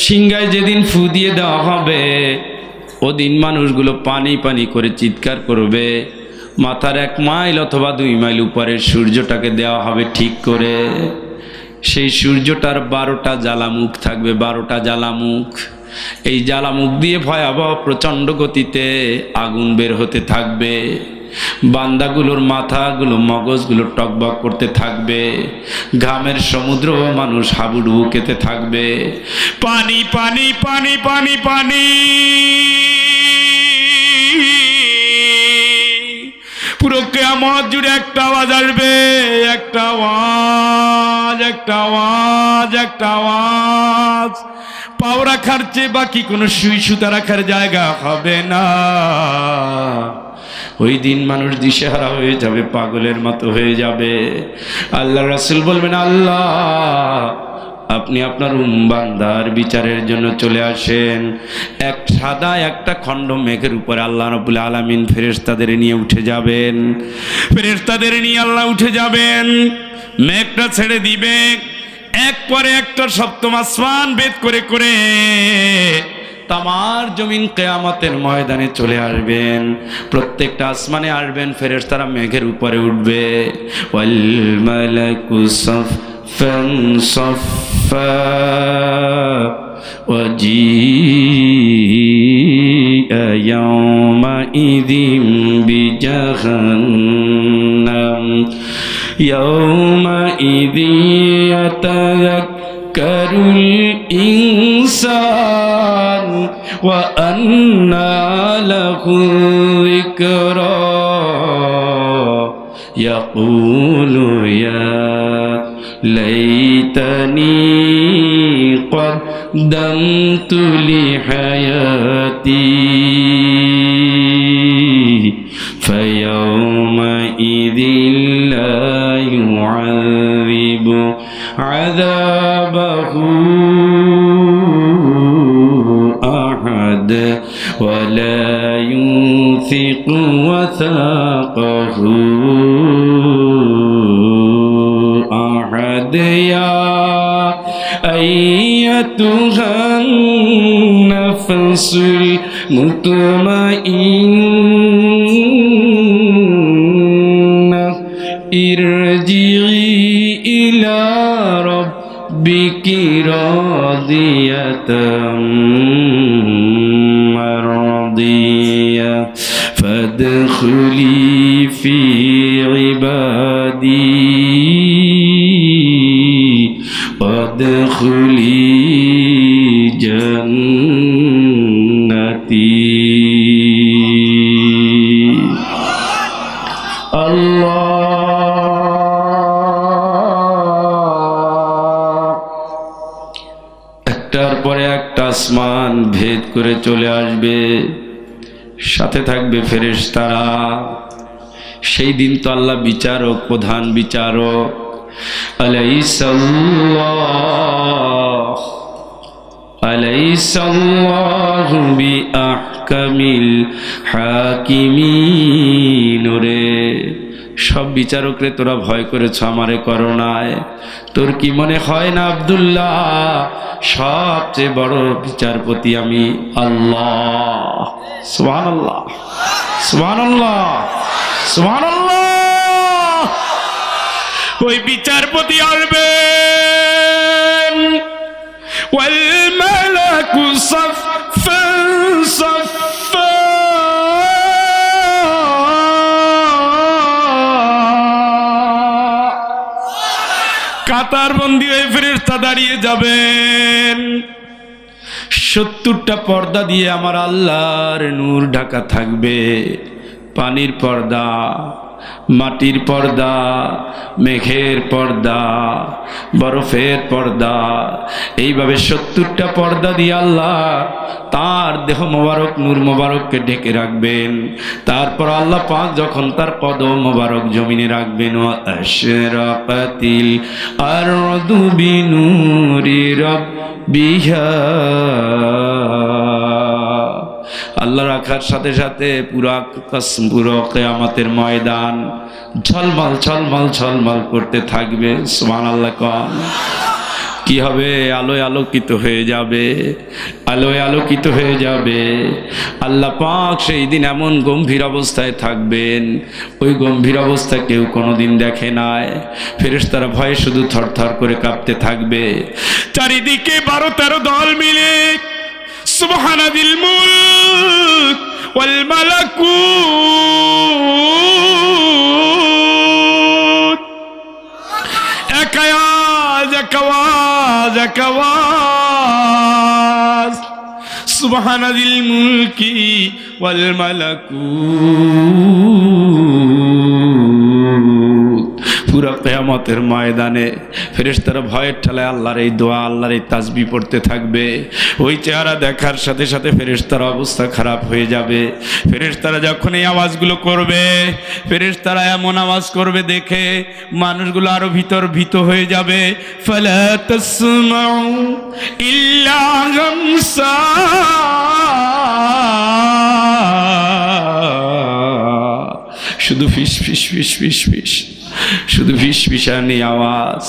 সিংহায় যেদিন ফু দিয়ে দেওয়া হবে ওদিন মানুষগুলো পানি পানি করে চিৎকার করবে। মাথার 1 মাইল অথবা 2 মাইল উপরের সূর্যটাকে দেওয়া হবে ঠিক করে। সেই সূর্যটার 12টা জ্বালামুখ থাকবে, 12টা জ্বালামুখ। এই জ্বালামুখ দিয়ে ভয়াবহ প্রচণ্ড গতিতে আগুন বের হতে থাকবে। বান্দাগুলোর মাথাগুলো মগজগুলো টকবক করতে থাকবে। ঘামের সমুদ্র মানুষ হাবুডুবু খেতে থাকবে। পানি পানি পানি পানি পানি, পুরো কিয়ামত জুড়ে একটা আওয়াজ আসবে, একটা আওয়াজ, একটা আওয়াজ, একটা আওয়াজ। পাও রাখার চেয়ে বাকি কোনো সুই সুতা রাখার জায়গা হবে না। ওই দিন মানুষ দিশেহারা হয়ে যাবে, পাগলের মতো হয়ে যাবে। আল্লাহ রাসূল বলবেন, আল্লাহ আপনি আপনার বান্দার বিচারের জন্য চলে আসেন। এক সাদা একটা খণ্ড মেঘের উপরে আল্লাহ রাব্বুল আলামিন ফেরেশতাদের নিয়ে উঠে যাবেন। ফেরেশতাদের নিয়ে আল্লাহ উঠে যাবেন, মেঘটা ছেড়ে দিবে। এক পরে একটা সপ্তম আসমান ভেদ করে করে তামার জমিন কিয়ামতের ময়দানে চলে আসবেন। প্রত্যেকটা আসমানে আসবেন, ফেরেশতারা মেঘের উপরে উঠবে। ওয়াল মালাকু সাফফান সাফফা ওয়াজিআ ইয়াওমাইযিন বিজাহান্নাম ইয়াওমাইযিন ইয়াতাযাক্কারুল ইনসান ওয়া আন্না লাহু যিকরা ইয়াকুলু ইয়া লাইতানি কদ্দামতু লিহায়াতি ফায়াওমাইযিন লা ইউআযিবু আযাবাহু আহাদ ওয়া লা ইউথিকু ওয়াসাকাহু আহাদ। ইয়া আইয়াতুহান নাফসুল মুতমাইন্নাহ ইরজিই ইলা রাব্বিকি রাদিয়াতাম মারদিয়া ফাদখুলি ফি ইবাদি ওয়াদখুলি জান্নাতি। একটার পরে একটা আসমান ভেদ করে চলে আসবে, সাথে থাকবে ফেরেশতারা। সেই দিন তো আল্লাহ বিচারক, প্রধান বিচারক। আলাইসাল্লাহু বিআহকামিল হাকিমিন। রে সব বিচারকরে তোরা ভয় করেছ, আমারে করোনায়। তোর কি মনে হয় না আব্দুল্লাহ সবচেয়ে বড় বিচারপতি আমি আল্লাহ? সুবহানাল্লাহ, সুবহানাল্লাহ, সুবহানাল্লাহ। ওই বিচারপতি আসবেন, ওয়াল মালাকু সাফফান সাফফা কাতার বন্দী হয়ে ফেরেশতা দাঁড়িয়ে যাবেন। 70টা পর্দা দিয়ে আমার আল্লাহর নূর ঢাকা থাকবে। পানির পর্দা, মাটির পর্দা, মেঘের পর্দা, বরফের পর্দা, এইভাবে 70টা পর্দা দিয়ে আল্লাহ তার দেহ মোবারক, নূর মোবারককে ঢেকে রাখবেন। তারপর আল্লাহ পাক যখন তার কদম মোবারক জমিনে রাখবেন, আশরাকাতিল আরদু বিনুরি রাব্বিহা। আল্লাহ রাখার সাথে সাথে পুরো কিয়ামতের ময়দান ঝলমল ঝলমল ঝলমল করতে থাকবে। সুবহানাল্লাহ। কি হবে? আলোয় আলোকিত হয়ে যাবে, আলোয় আলোকিত হয়ে যাবে। আল্লাহ পাক সেই দিন এমন গম্ভীর অবস্থায় থাকবেন, ওই গম্ভীর অবস্থা কেউ কোনোদিন দেখে নাই। ফেরেশতারা ভয়ে শুধু থরথর করে কাঁপতে থাকবে। চারিদিকে 12-13 দল মিলে সুবহানাল মুলক ওয়াল মালাকুত এক আওয়াজ এক আওয়াজ এক আওয়াজ সুবহানাল মুলকি ওয়াল মালাকুত। পুরা কিয়ামতের ময়দানে ফেরেশতারা ভয়ের ঠেলায় আল্লাহর এই দোয়া, আল্লাহর এই তাসবিহ পড়তে থাকবে। ওই চেহারা দেখার সাথে সাথে ফেরেশতার অবস্থা খারাপ হয়ে যাবে। ফেরেশতারা যখন এই আওয়াজগুলো করবে, ফেরেশতারা এমন আওয়াজ করবে দেখে মানুষগুলো আরো ভীত হয়ে যাবে। ফালা তাসমাউ ইল্লা গামসা, শুধু ফিস ফিস ফিস ফিস ফিস, শুধু ফিসফিসানি আওয়াজ,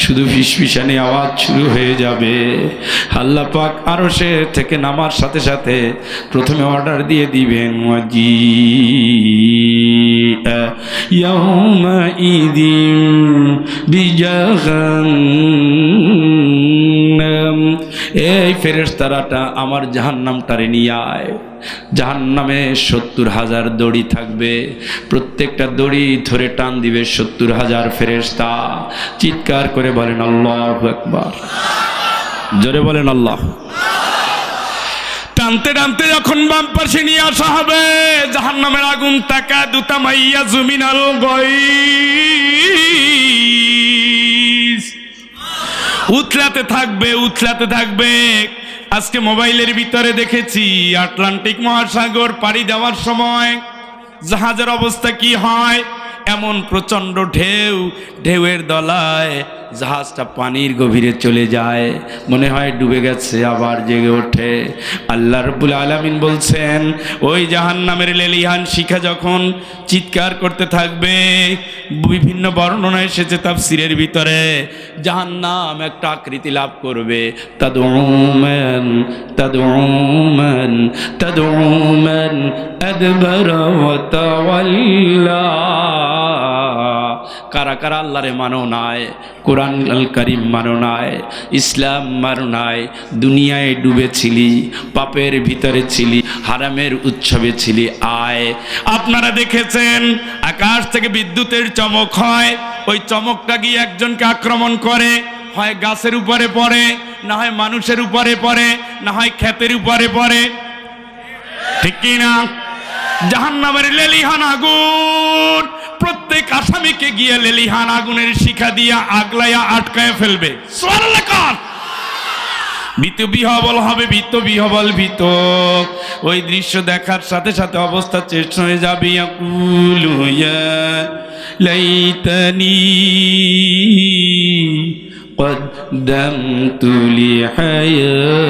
শুধু ফিসফিসানি আওয়াজ শুরু হয়ে যাবে। আল্লাহ পাক আরশে থেকে নামার সাথে সাথে প্রথমে অর্ডার দিয়ে দিবেন ওয়াজিআ ইয়াউমাইযিন বিজাহান্নাম। এই ফেরেশতারাটা আমার জাহান্নামটারে নিয়ে আয়। জাহান্নামে 70,000 দড়ি থাকবে, প্রত্যেকটা দড়ি ধরে টান দিবে 70,000 ফেরেশতা। চিৎকার করে বলেন আল্লাহু আকবার, জোরে বলেন আল্লাহ। টানতে টানতে যখন বাম পাশে নিয়ে আসা হবে, জাহান্নামের আগুন তাকাদু তামাইয়াজু মিনাল গায়জ, উতলাতে থাকবে উতলাতে থাকবে। আজকে মোবাইলের ভিতরে দেখেছি আটলান্টিক মহাসাগর পাড়ি দেওয়ার সময় জাহাজের অবস্থা কি হয়। এমন প্রচন্ড ঢেউ, ঢেউয়ের দলায় জাহাজটা পানির গভীরে চলে যায়, মনে হয় ডুবে গেছে, আবার জেগে ওঠে। আল্লাহ রাব্বুল আলামিন বলছেন ওই জাহান্নামের লেলিহান শিখা যখন চিৎকার করতে থাকবে, বিভিন্ন বর্ণনা এসেছে তাফসীরের ভিতরে, জাহান্নাম একটা আকৃতি লাভ করবে। তাদউমান তাদউমান তাদউমান আদবারা ওয়া তাওয়াল্লা। কারা কারা আল্লাহরে মানো নাই, কোরআন আল কারীম মানো নাই, ইসলাম মানো নাই, দুনিয়ায় ডুবেছিলি, পাপের ভিতরে ছিলি, হারামের উৎসবে ছিলি, আয়। আপনারা দেখেছেন আকাশ থেকে বিদ্যুতের চমক হয়, ওই চমকটা গিয়ে একজনকে আক্রমণ করে, হয় গাছের উপরে পড়ে, না হয় মানুষের উপরে পড়ে, না হয় ক্ষেতের উপরে পড়ে, ঠিক কি না? জাহান্নামের লেলিহান আগুন প্রত্যেক আসামিকে গিয়ে লেলিহান আগুনের শিখা দিয়া আগলাইয়া আটকায় ফেলবে। সুবহানাল্লাহ কার ভীত বিহবল হবে, ভীত বিহবল ভীত। ওই দৃশ্য দেখার সাথে সাথে অবস্থা চেঞ্জ হয়ে যাবে। ইয়াকুলু ইয়া লাইতানি কদ্দামতু লিহায়াতি।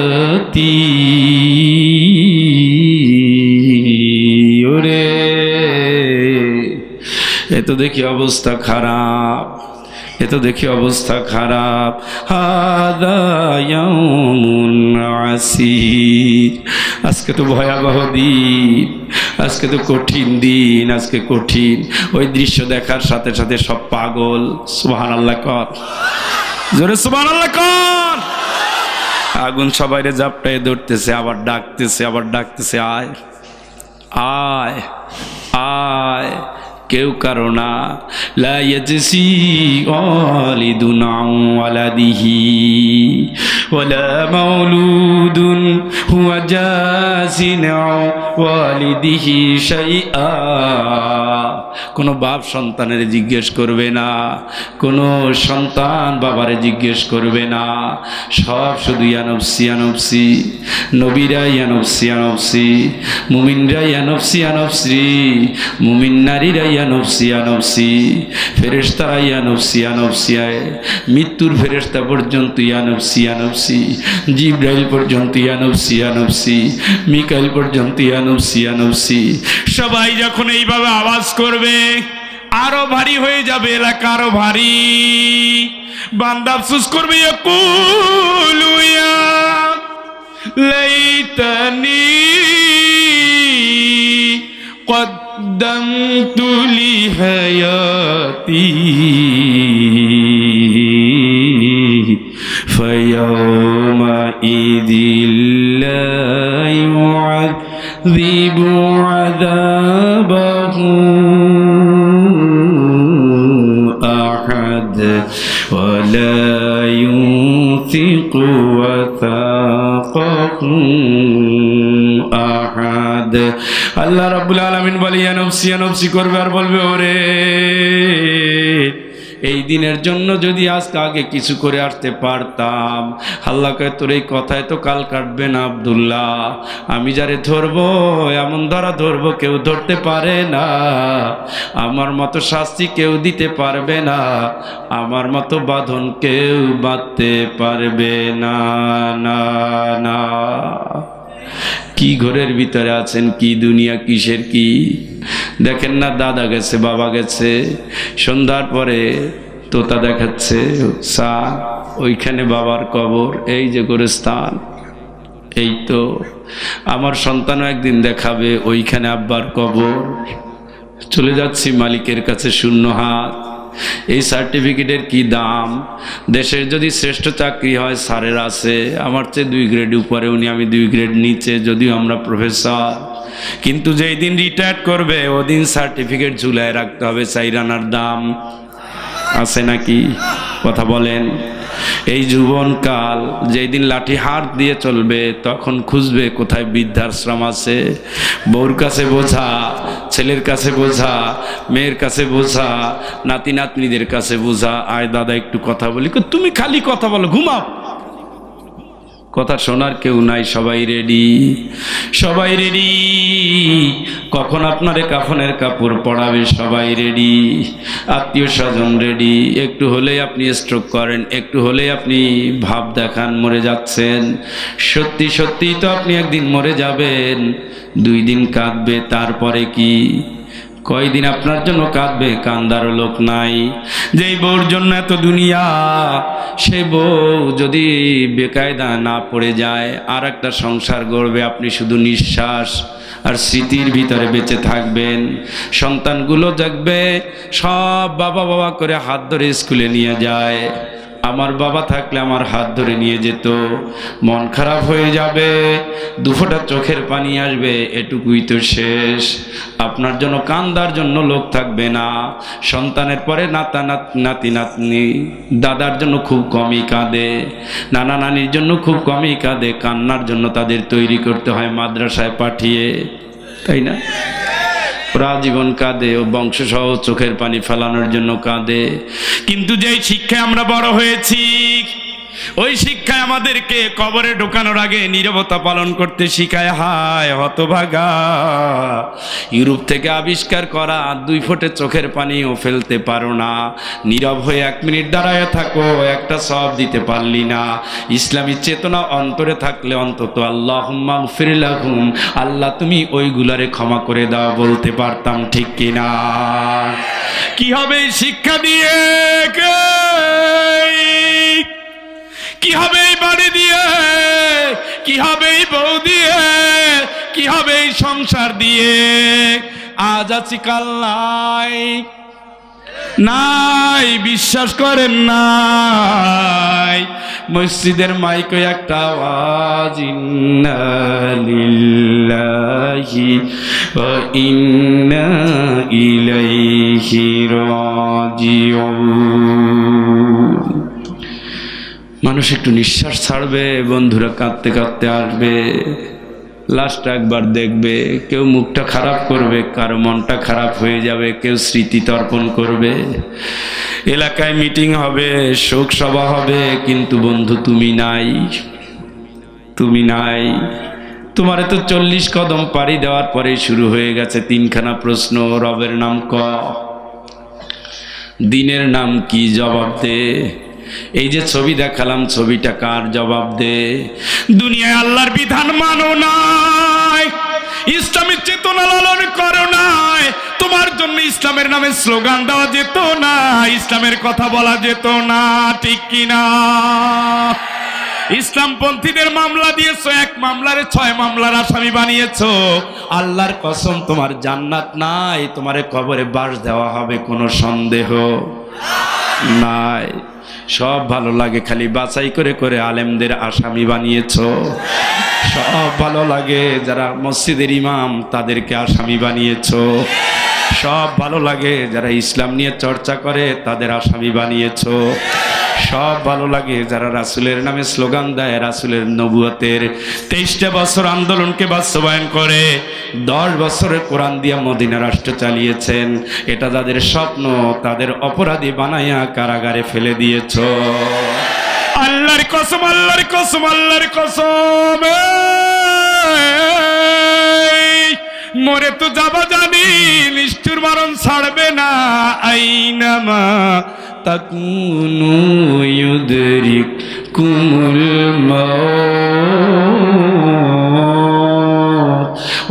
ওরে এ তো দেখি অবস্থা খারাপ, এ তো দেখি অবস্থা খারাপ। হাদা ইয়াউমুন আসির, আজকে তো ভয়াবহ দিন, আজকে তো কঠিন দিন, আজকে কঠিন। ওই দৃশ্য দেখার সাথে সাথে সব পাগল। সুবহানাল্লাহ কর, জোরে সুবহানাল্লাহ কর। আগুন সবাইরে জাপটায় ধরতেছে, আবার ডাকতেছে, আবার ডাকতেছে, আয় আয় আয়। কেউ কারো না। লা ইয়াজসি ওয়ালিদুন আন ওয়ালাদিহি ওয়ালা মাউলুদুন হুয়া জাসিন আন ওয়ালিদিহি শাইআ। কোনো বাপ সন্তানের জিজ্ঞেস করবে না, কোনো সন্তান বাবারে জিজ্ঞেস করবে না। সব শুধু ইয়া নফসি ইয়া নফসি, নবীরা ইয়া নফসি ইয়া নফসি, মুমিনরা ইয়া নফসি ইয়া নফসি, মুমিন নারীরা ইয়া নফসি ইয়া নফসি, ফেরেশতারা ইয়া নফসি ইয়া নফসি, মৃত্যুর ফেরেশতা পর্যন্ত ইয়া নফসি ইয়া নফসি, জিবরাইল পর্যন্ত ইয়া নফসি ইয়া নফসি, মিকাইল পর্যন্ত ইয়া নফসি ইয়া নফসি। সবাই যখন এইভাবে আওয়াজ করবে, আরো ভারী হয়ে যাবে, এলাকা আরো ভারী। বান্দা আফসোস করবে, ইয়াকুলু ইয়া লাইতানি কদ্দামতু লিহায়াতি ফায়াউমাইযিল লা ইউআযিবু আযাবাহু আহাদ ওয়া লা ইউথিকু ওয়াথাকাহু আহাদ। আল্লাহ রাব্বুল আলামিন বলে, ইয়া নফসি ইয়া নফসি করবে আর বলবে, ওরে এই দিনের জন্য যদি আজকে আগে কিছু করে আসতে পারতাম। আল্লাহ কয়, তোর এই কথায় তো কাল কাটবে না আব্দুল্লাহ, আমি যারে ধরবো এমন ধরা ধরবো কেউ ধরতে পারে না, আমার মতো শাস্তি কেউ দিতে পারবে না, আমার মতো বাঁধন কেউ বাঁধতে পারবে না। না না, কি ঘরের ভিতরে আছেন, কি দুনিয়া, কিসের কি দেখেন না। দাদা গেছে, বাবা গেছে, সন্ধ্যার পরে তোতা দেখাচ্ছে চা, ওইখানে বাবার কবর, এই যে গোরস্থান। এই তো আমার সন্তানও একদিন দেখাবে ওইখানে আব্বার কবর। চলে যাচ্ছি মালিকের কাছে শূন্য হাত। এই সার্টিফিকেটের কি দাম? দেশের যদি শ্রেষ্ঠ চাকরি হয় স্যারের আছে, আমার চেয়ে 2 গ্রেড উপরে উনি, আমি 2 গ্রেড নিচে, যদিও আমরা প্রফেসর। কিন্তু যেই দিন রিটায়ার করবে ওদিন সার্টিফিকেট ঝুলায় রাখতে হবে, 4 আনার দাম। আছে নাকি? কথা বলেন। এই যৌবনকাল যেই দিন লাঠি হাত দিয়ে চলবে তখন খুঁজবে কোথায় বৃদ্ধাশ্রম আছে। বউর কাছে বোঝা, ছেলের কাছে বোঝা, মেয়ের কাছে বোঝা, নাতি নাতনিদের কাছে বোঝা। আয় দাদা একটু কথা বলি। তুমি খালি কথা বলো, ঘুমাও, কথা শোনার কেউ নাই। সবাই রেডি, সবাই রেডি। কখন আপনারে কাফনের কাপড় পরাবে, সবাই রেডি। আত্মীয় স্বজন রেডি। একটু হলেই আপনি স্ট্রোক করেন, একটু হলেই আপনি ভাব দেখান মরে যাচ্ছেন। সত্যি সত্যি তো আপনি একদিন মরে যাবেন। 2 দিন কাঁদবে, তারপরে কি? কয়দিন আপনার জন্য কাঁদবে? কান্দারও লোক নাই। যেই বউর জন্য এত দুনিয়া, সে বউ যদি বেকায়দা না পড়ে যায়, আর একটা সংসার গড়বে, আপনি শুধু নিঃশ্বাস আর স্মৃতির ভিতরে বেঁচে থাকবেন। সন্তানগুলো দেখবে সব বাবা বাবা করে হাত ধরে স্কুলে নিয়ে যায়। আমার বাবা থাকলে আমার হাত ধরে নিয়ে যেত। মন খারাপ হয়ে যাবে, 2 ফোঁটা চোখের পানি আসবে, এটুকুই তো শেষ। আপনার জন্য কান্দার জন্য লোক থাকবে না। সন্তানের পরে নাতি নাতনি, দাদার জন্য খুব কমই কাঁদে, নানা নানির জন্য খুব কমই কাঁদে। কান্নার জন্য তাদের তৈরি করতে হয় মাদ্রাসায় পাঠিয়ে, তাই না? ওরা জীবন কাঁদে, ও বংশসহ চোখের পানি ফেলানোর জন্য কাঁদে। কিন্তু যেই শিক্ষায় আমরা বড় হয়েছি, ওই শিক্ষায় আমাদেরকে কবরে ঢোকানোর আগে নীরবতা পালন করতে শিখায়। হায় হতভাগা, ইউরোপ থেকে আবিষ্কার করা 2 ফোঁটা চোখের পানিও ফেলতে পারো না। নীরব হয়ে 1 মিনিট দাঁড়ায় থাকো, একটা সওয়াব দিতে পারলি না। ইসলামী চেতনা অন্তরে থাকলে অন্তত আল্লাহুম্মা গফির লাহুম, আল্লাহ তুমি ওইগুলারে ক্ষমা করে দাও বলতে পারতাম, ঠিক কিনা? কি হবে শিক্ষা দিয়ে? কি হবে এই বাড়ি দিয়ে? কি হবে এই বউ দিয়ে? কি হবে এই সংসার দিয়ে? আজ আছি কাল নাই, নাই বিশ্বাস করেন নাই। মসজিদের মাইকে একটা আওয়াজ, ইন্না লিল্লাহি ওয়া ইন্না ইলাইহি রাজিউন। মানুষ একটু নিঃশ্বাস ছাড়বে, বন্ধুরা কাঁদতে কাঁদতে আসবে, লাস্টটা একবার দেখবে। কেউ মুখটা খারাপ করবে, কারো মনটা খারাপ হয়ে যাবে, কেউ স্মৃতি তর্পণ করবে, এলাকায় মিটিং হবে, শোক সভা হবে, কিন্তু বন্ধু তুমি নাই, তুমি নাই। তোমারে তো 40 কদম পাড়ি দেওয়ার পরেই শুরু হয়ে গেছে 3খানা প্রশ্ন। রবের নাম ক, দিনের নাম কি, জবাব দে। এই যে ছবি দেখালাম, ছবিটা কার, জবাব দে। দুনিয়ায় আল্লাহর বিধান মানো নাই, ইসলামের চেতনা লালন করো নাই, তোমার জন্য ইসলামের নামে স্লোগান দেওয়া যেত না, ইসলামের কথা বলা যেত না, ঠিক কিনা? ইসলামপন্থীদের মামলা দিয়েছো, এক মামলার 6 মামলার আসামি বানিয়েছো। আল্লাহর কসম তোমার জান্নাত নাই, তোমারে কবরে বাস দেওয়া হবে, কোনো সন্দেহ নাই। সব ভালো লাগে, খালি বাছাই করে করে আলেমদের আসামি বানিয়েছো। সব ভালো লাগে, যারা মসজিদের ইমাম তাদেরকে আসামি বানিয়েছো। সব ভালো লাগে, যারা ইসলাম নিয়ে চর্চা করে তাদের আসামি বানিয়েছো। সব ভালো লাগে, যারা রাসূলের নামে স্লোগান দেয়, রাসূলের নবুয়তের 23টা বছর আন্দোলনকে বাস্তবায়ন করে 10 বছরের কোরআন দিয়া মদিনা রাষ্ট্র চালিয়েছেন। এটা যাদের স্বপ্ন, তাদের অপরাধী বানাইয়া কারাগারে ফেলে দিয়েছো। আল্লাহর কসম, আল্লাহর কসম, আল্লাহর কসম, মরে তো যাবা জানি, নিষ্ঠুর মরণ ছাড়বে না। আইনামা তাকুনু ইউদরিকুমুল মাউত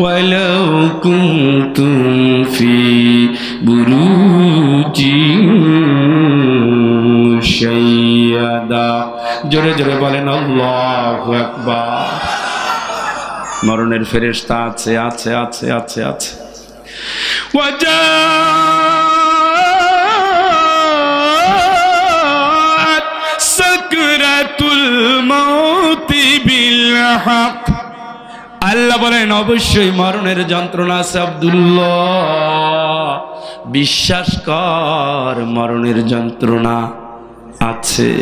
ওয়ালাউ কুনতুম ফি বুরুজিন শাইয়াদা। জোরে জোরে বলেন আল্লাহু আকবার। মরণের ফেরেশতা আছে, আছে, আছে, আছে, আছে। ওয়াজাত সাকরাতুল মাউতি বিল হক। আল্লাহ বলেন অবশ্যই মরণের যন্ত্রণা আছে আব্দুল্লাহ, বিশ্বাস কর মরণের যন্ত্রণা আছে।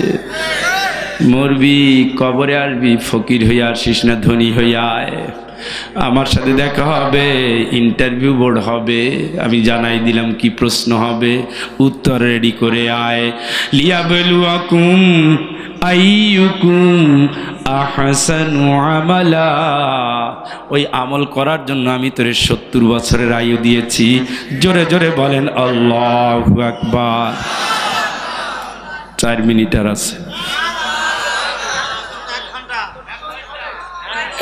মরবি, কবরে আসবি, ফকির হইয়া আসিস না, ধনী হইয়া আয়। আমার সাথে দেখা হবে, ইন্টারভিউ বোর্ড হবে, আমি জানাই দিলাম কি প্রশ্ন হবে, উত্তর রেডি করে আয়। লিয়াবলুয়াকুম আইয়ুকুম আহসানু আমালা। ওই আমল করার জন্য আমি তোরে 70 বছরের আয়ু দিয়েছি। জোরে জোরে বলেন আল্লাহু আকবার। 4 মিনিট আর আছে।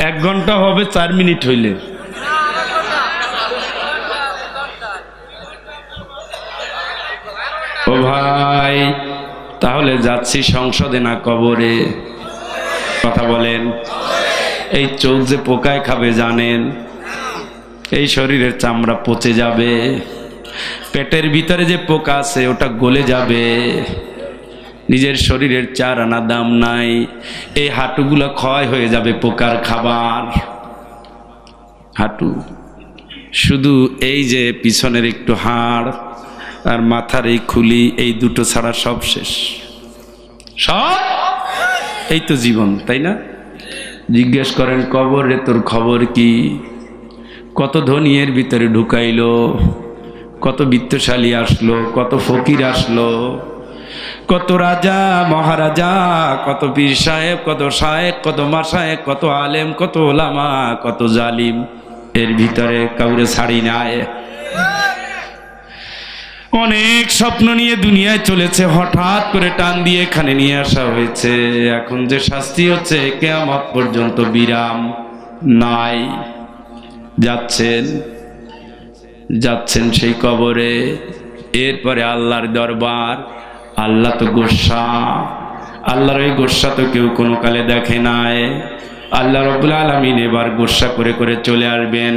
1 ঘন্টা হবে 4 মিনিট হইলে। ও ভাই, তাহলে যাচ্ছি সংসদে না কবরে? কথা বলেন। এই চোখ যে পোকায় খাবে জানেন, এই শরীরের চামড়া পচে যাবে, পেটের ভিতরে যে পোকা আছে ওটা গলে যাবে, নিজের শরীরের 4 আনা দাম নাই, এই হাঁটুগুলো ক্ষয় হয়ে যাবে পোকার খাবার। হাঁটু শুধু এই যে পিছনের একটু হাড় আর মাথার এই খুলি, এই দুটো ছাড়া সব শেষ, সব। এই তো জীবন, তাই না? জিজ্ঞেস করেন কবরে তোর খবর কি? কত ধনী এর ভিতরে ঢুকাইলো, কত বিত্তশালী আসলো, কত ফকির আসলো, কত রাজা মহারাজা, কত পীর সাহেব, কত শায়েখ, কত মাশায়েখ, কত আলেম, কত ওলামা, কত জালিম, এর ভিতরে কাউরে ছাড়ি নাই। অনেক স্বপ্ন নিয়ে দুনিয়ায় চলেছে, হঠাৎ করে টান দিয়ে এখানে নিয়ে আসা হয়েছে। এখন যে শাস্তি হচ্ছে কিয়ামত পর্যন্ত বিরাম নাই। যাচ্ছেন যাচ্ছেন সেই কবরে, এরপরে আল্লাহর দরবার। আল্লাহ তো গোস্বা, আল্লাহর এই গোস্বা তো কেউ কোনো কালে দেখে নাই। আল্লাহ রাব্বুল আলামিন এবার গোস্বা করে করে চলে আসবেন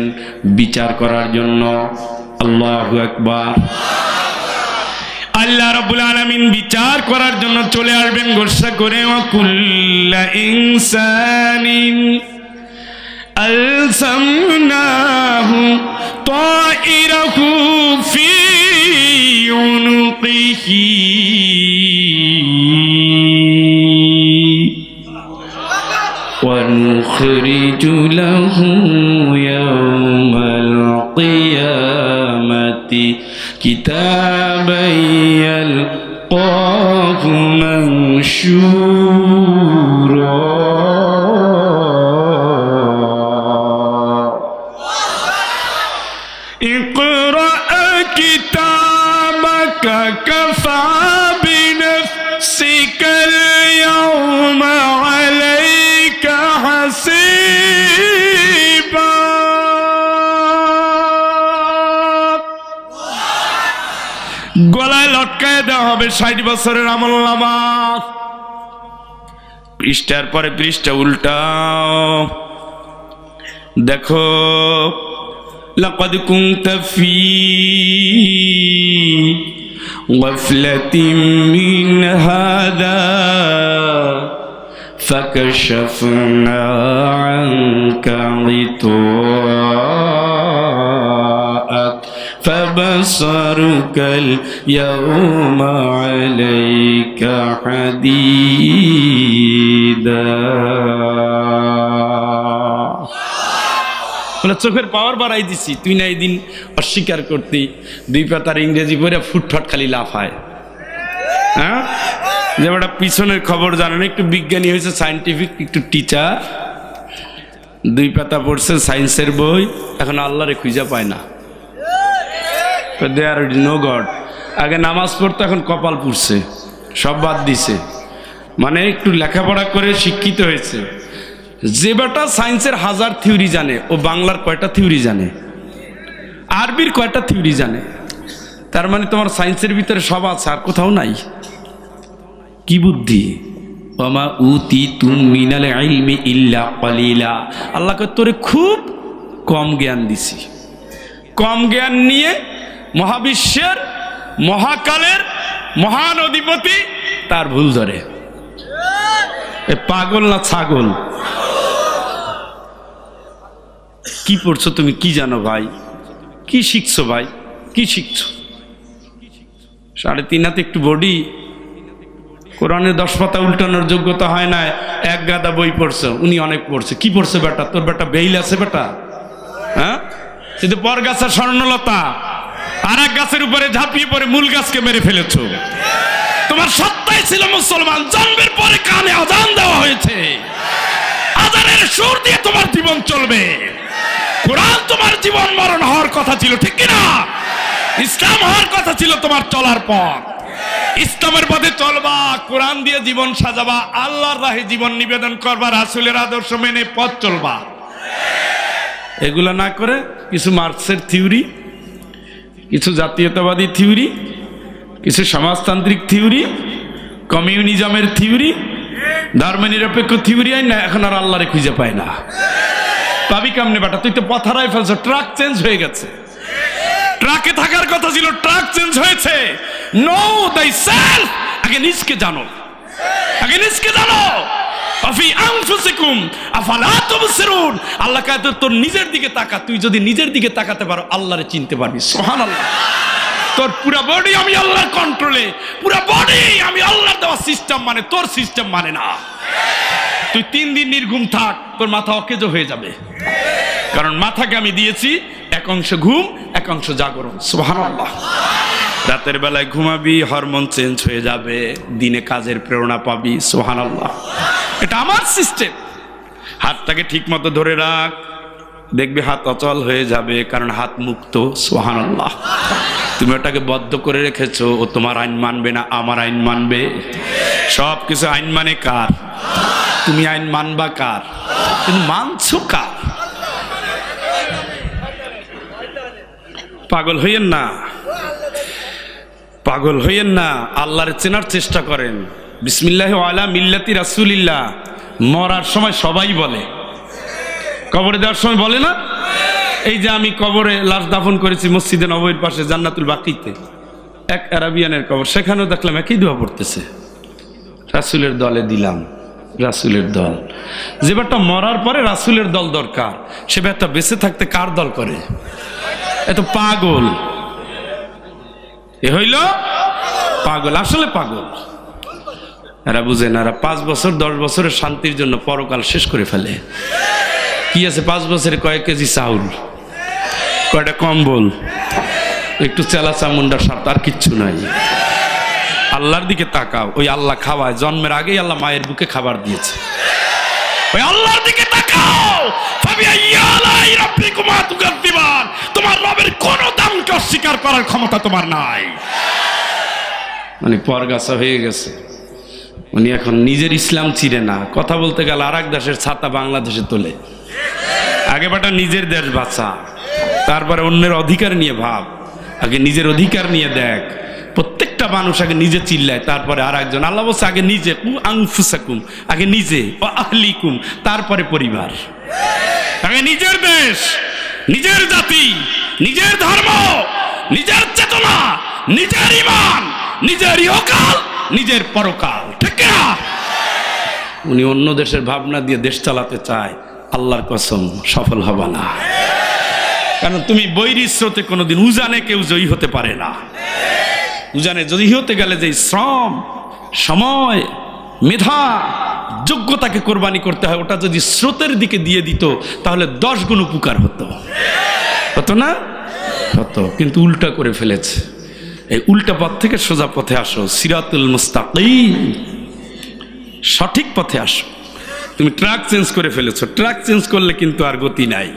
বিচার করার জন্য। আল্লাহু আকবার। আল্লাহ রাব্বুল আলামিন বিচার করার জন্য চলে আসবেন গোস্বা করে। ওয়া কুল্লা ইনসানিন আলসামনাহু তাইরাহু ফি উনুকিহি ওয়া নুখরিজু লাহু ইয়াওমাল কিয়ামাতি কিতাবান ইয়ালকাহু মানশুরা। اقرأ كتابك كفى بنفسك اليوم عليك حسيبا। গলায় লটকায় দেওয়া হবে 60 বছরের আমলনামা। পৃষ্ঠার পরে পৃষ্ঠা উল্টাও, দেখো লাকাদ কুনতা ফি গাফলাতিন মিন হাদা ফাকাশাফনা আনকা গিতাআক ফাবসারুকাল ইয়াওমা আলাইকা হাদিদা। বলে চোখের পাওয়ার বাড়াই দিছি, তুই না এই দিন অস্বীকার করতি। 2 পাতার ইংরেজি পড়ে ফুটফাট খালি লাফায়। হ্যাঁ, যে ওটা পিছনের খবর জানে না, একটু বিজ্ঞানী হয়েছে, সায়েন্টিফিক একটু টিচার, 2 পাতা পড়ছে সায়েন্সের বই, এখন আল্লাহরে খুঁজে পায় না। There is no god. আগে নামাজ পড়তো, এখন কপাল পুড়ছে, সব বাদ দিছে। মানে একটু লেখাপড়া করে শিক্ষিত হয়েছে। যে বেটা সায়েন্সের 1000 থিওরি জানে, ও বাংলার কয়টা থিওরি জানে, আরবির কয়টা থিওরি জানে? তার মানে তোমার সায়েন্সের ভিতরে সব আছে, আর কোথাও নাই। কি বুদ্ধি! ওমা উতিতুম মিনাল ইলমি ইল্লা কলিলা। আল্লাহকে তোরে খুব কম জ্ঞান দিছি। কম জ্ঞান নিয়ে মহাবিশ্বের, মহাকালের মহান অধিপতি তার ভুল ধরে। এ পাগল না ছাগল? কি পড়ছো তুমি? কি জানো ভাই? কি শিখছো ভাই? কি শিখছো? 3.5 হাতে একটু বডি, কোরআনের 10 পাতা উল্টানোর যোগ্যতা হয় না, 1 গাদা বই পড়ছো। উনি অনেক পড়ছে। কি পড়ছে বেটা? তোর বেটা বেইল আছে বেটা? হ্যাঁ, কিন্তু পর গাছের স্বর্ণলতা, আর এক গাছের উপরে ঝাঁপিয়ে পড়ে মূল গাছকে মেরে ফেলেছো। তোমার সত্তাই ছিল মুসলমান। জন্মের পরে কানে আজান দেওয়া হয়েছে, আজানের সুর দিয়ে তোমার জীবন চলবে। কোরআন তোমার জীবন মরণ হওয়ার কথা ছিল, ঠিক কিনা? ইসলাম হওয়ার কথা ছিল তোমার চলার পথ। ইসলামের পথে চলবা, কোরআন দিয়ে জীবন সাজাবা, আল্লাহর রাহে জীবন নিবেদন করবা, রাসূলের আদর্শ মেনে পথ চলবা। এগুলা না করে কিছু মার্কসের থিওরি, কিছু জাতীয়তাবাদী থিওরি, কিছু সমাজতান্ত্রিক থিওরি, কমিউনিজমের থিওরি, ধর্মনিরপেক্ষ থিওরি আই না, এখন আর আল্লাহরে খুঁজে পায় না। পাবি কেমনে বেটা? তুই তো পথ হারাই ফেলছো। ট্রাক চেঞ্জ হয়ে গেছে। ট্রাকে থাকার কথা ছিল, ট্রাক চেঞ্জ হয়েছে। নো thyself, আগে নিজকে জানো, আগে নিজকে জানো। আফি আনফুসিকুম আফালা তুবসিরুন। আল্লাহ কয় তোর নিজের দিকে তাকা। তুই যদি নিজের দিকে তাকাতে পারো, আল্লাহরে চিনতে পারবি। সুবহানাল্লাহ। তোর পুরো বডি আমি আল্লাহর কন্ট্রোলে, পুরো বডি আমি আল্লাহর দেওয়া সিস্টেম মানে, তোর সিস্টেম মানে না। তুই 3 দিন নির্ঘুম থাক, তোর মাথা অকেজো হয়ে যাবে। কারণ মাথাকে আমি দিয়েছি এক অংশ ঘুম, এক অংশ জাগরণ। সুবহানাল্লাহ। রাতের বেলায় ঘুমাবি, হরমোন চেঞ্জ হয়ে যাবে, দিনে কাজের প্রেরণা পাবি। সুবহানাল্লাহ। এটা আমার সিস্টেম। হাতটাকে ঠিক মতো ধরে রাখ, দেখবি হাত অচল হয়ে যাবে, কারণ হাত মুক্ত। সুবহানাল্লাহ। তুমি ওটাকে বদ্ধ করে রেখেছো, ও তোমার আইন মানবে না, আমার আইন মানবে। সব কিছু আইন মানে কার? তুমি আইন মানবা কার? কিন্তু মানছো কার? পাগল হইয়েন না, পাগল হইয়েন না। আল্লাহর চেনার চেষ্টা করেন। বিসমিল্লাহি ওয়ালা মিল্লাতি রাসূলিল্লাহ মরার সময় সবাই বলে, কবরে দেওয়ার সময় বলে না? এই যে আমি কবরে লাশ দাফন করেছি মসজিদে নববীর পাশে জান্নাতুল বাকিতে, এক আরাবিয়ানের কবর, সেখানেও দেখলাম একই দোয়া পড়তেছে, রাসূলের দলে দিলাম, রাসূলের দল। যে ব্যাটা মরার পরে রাসূলের দল দরকার, সে ব্যাটা বেঁচে থাকতে কার দল করে? এত পাগল। এ হইল পাগল, আসলে পাগল। এরা বুঝে না, এরা 5 বছর 10 বছরের শান্তির জন্য পরকাল শেষ করে ফেলে। কি আছে 5 বছরে কয়েক কেজি চাউল, কয়টা কম্বল, একটু চেলা চামুন্ডার স্বার্থ, আর কিচ্ছু নাই। আল্লাহর দিকে তাকাও। ওই আল্লাহ খাওয়ায়, জন্মের আগেই আল্লাহ মায়ের বুকে খাবার দিয়েছে। ওই আল্লাহর দিকে তাকাও। তোমার রবের কোন দামকে অস্বীকার করার ক্ষমতা তোমার নাই। মানে পরগাছা হয়ে গেছে। উনি এখন নিজের ইসলাম চিরে না, কথা বলতে গেলে আর এক দেশের ছাতা বাংলাদেশে তোলে। আগে বেটা নিজের দেশ বাঁচা, তারপরে অন্যের অধিকার নিয়ে ভাব। আগে নিজের অধিকার নিয়ে দেখ, প্রত্যেকটা মানুষ আগে নিজে চিল্লায়, তারপরে আর একজন। আল্লাহ বলছে আগে নিজে, আনফুসাকুম, আগে নিজে, আহলিকুম, তারপরে পরিবার। আগে নিজের দেশ, নিজের জাতি, নিজের ধর্ম, নিজের চেতনা, নিজের ঈমান, নিজের ইহকাল, নিজের পরকাল, ঠিক না? উনি অন্য দেশের ভাবনা দিয়ে দেশ চালাতে চায়, আল্লাহর কসম সফল হবে না। কারণ তুমি বৈরী স্রোতে কোনোদিন উজানে কেউ জয়ী হতে পারে না। উজানে জয়ী হতে গেলে যে শ্রম, সময়, মেধা, যোগ্যতাকে কোরবানি করতে হয়, ওটা যদি স্রোতের দিকে দিয়ে দিত তাহলে 10 গুণ উপকার হতো, হতো না? হতো, কিন্তু উল্টা করে ফেলেছে। এই উল্টা পথ থেকে সোজা পথে আসো, সিরাতুল মুস্তাকিম, সঠিক পথে আসো। তুমি ট্র্যাক চেঞ্জ করে ফেলেছো, ট্র্যাক চেঞ্জ করলে কিন্তু আর গতি নাই।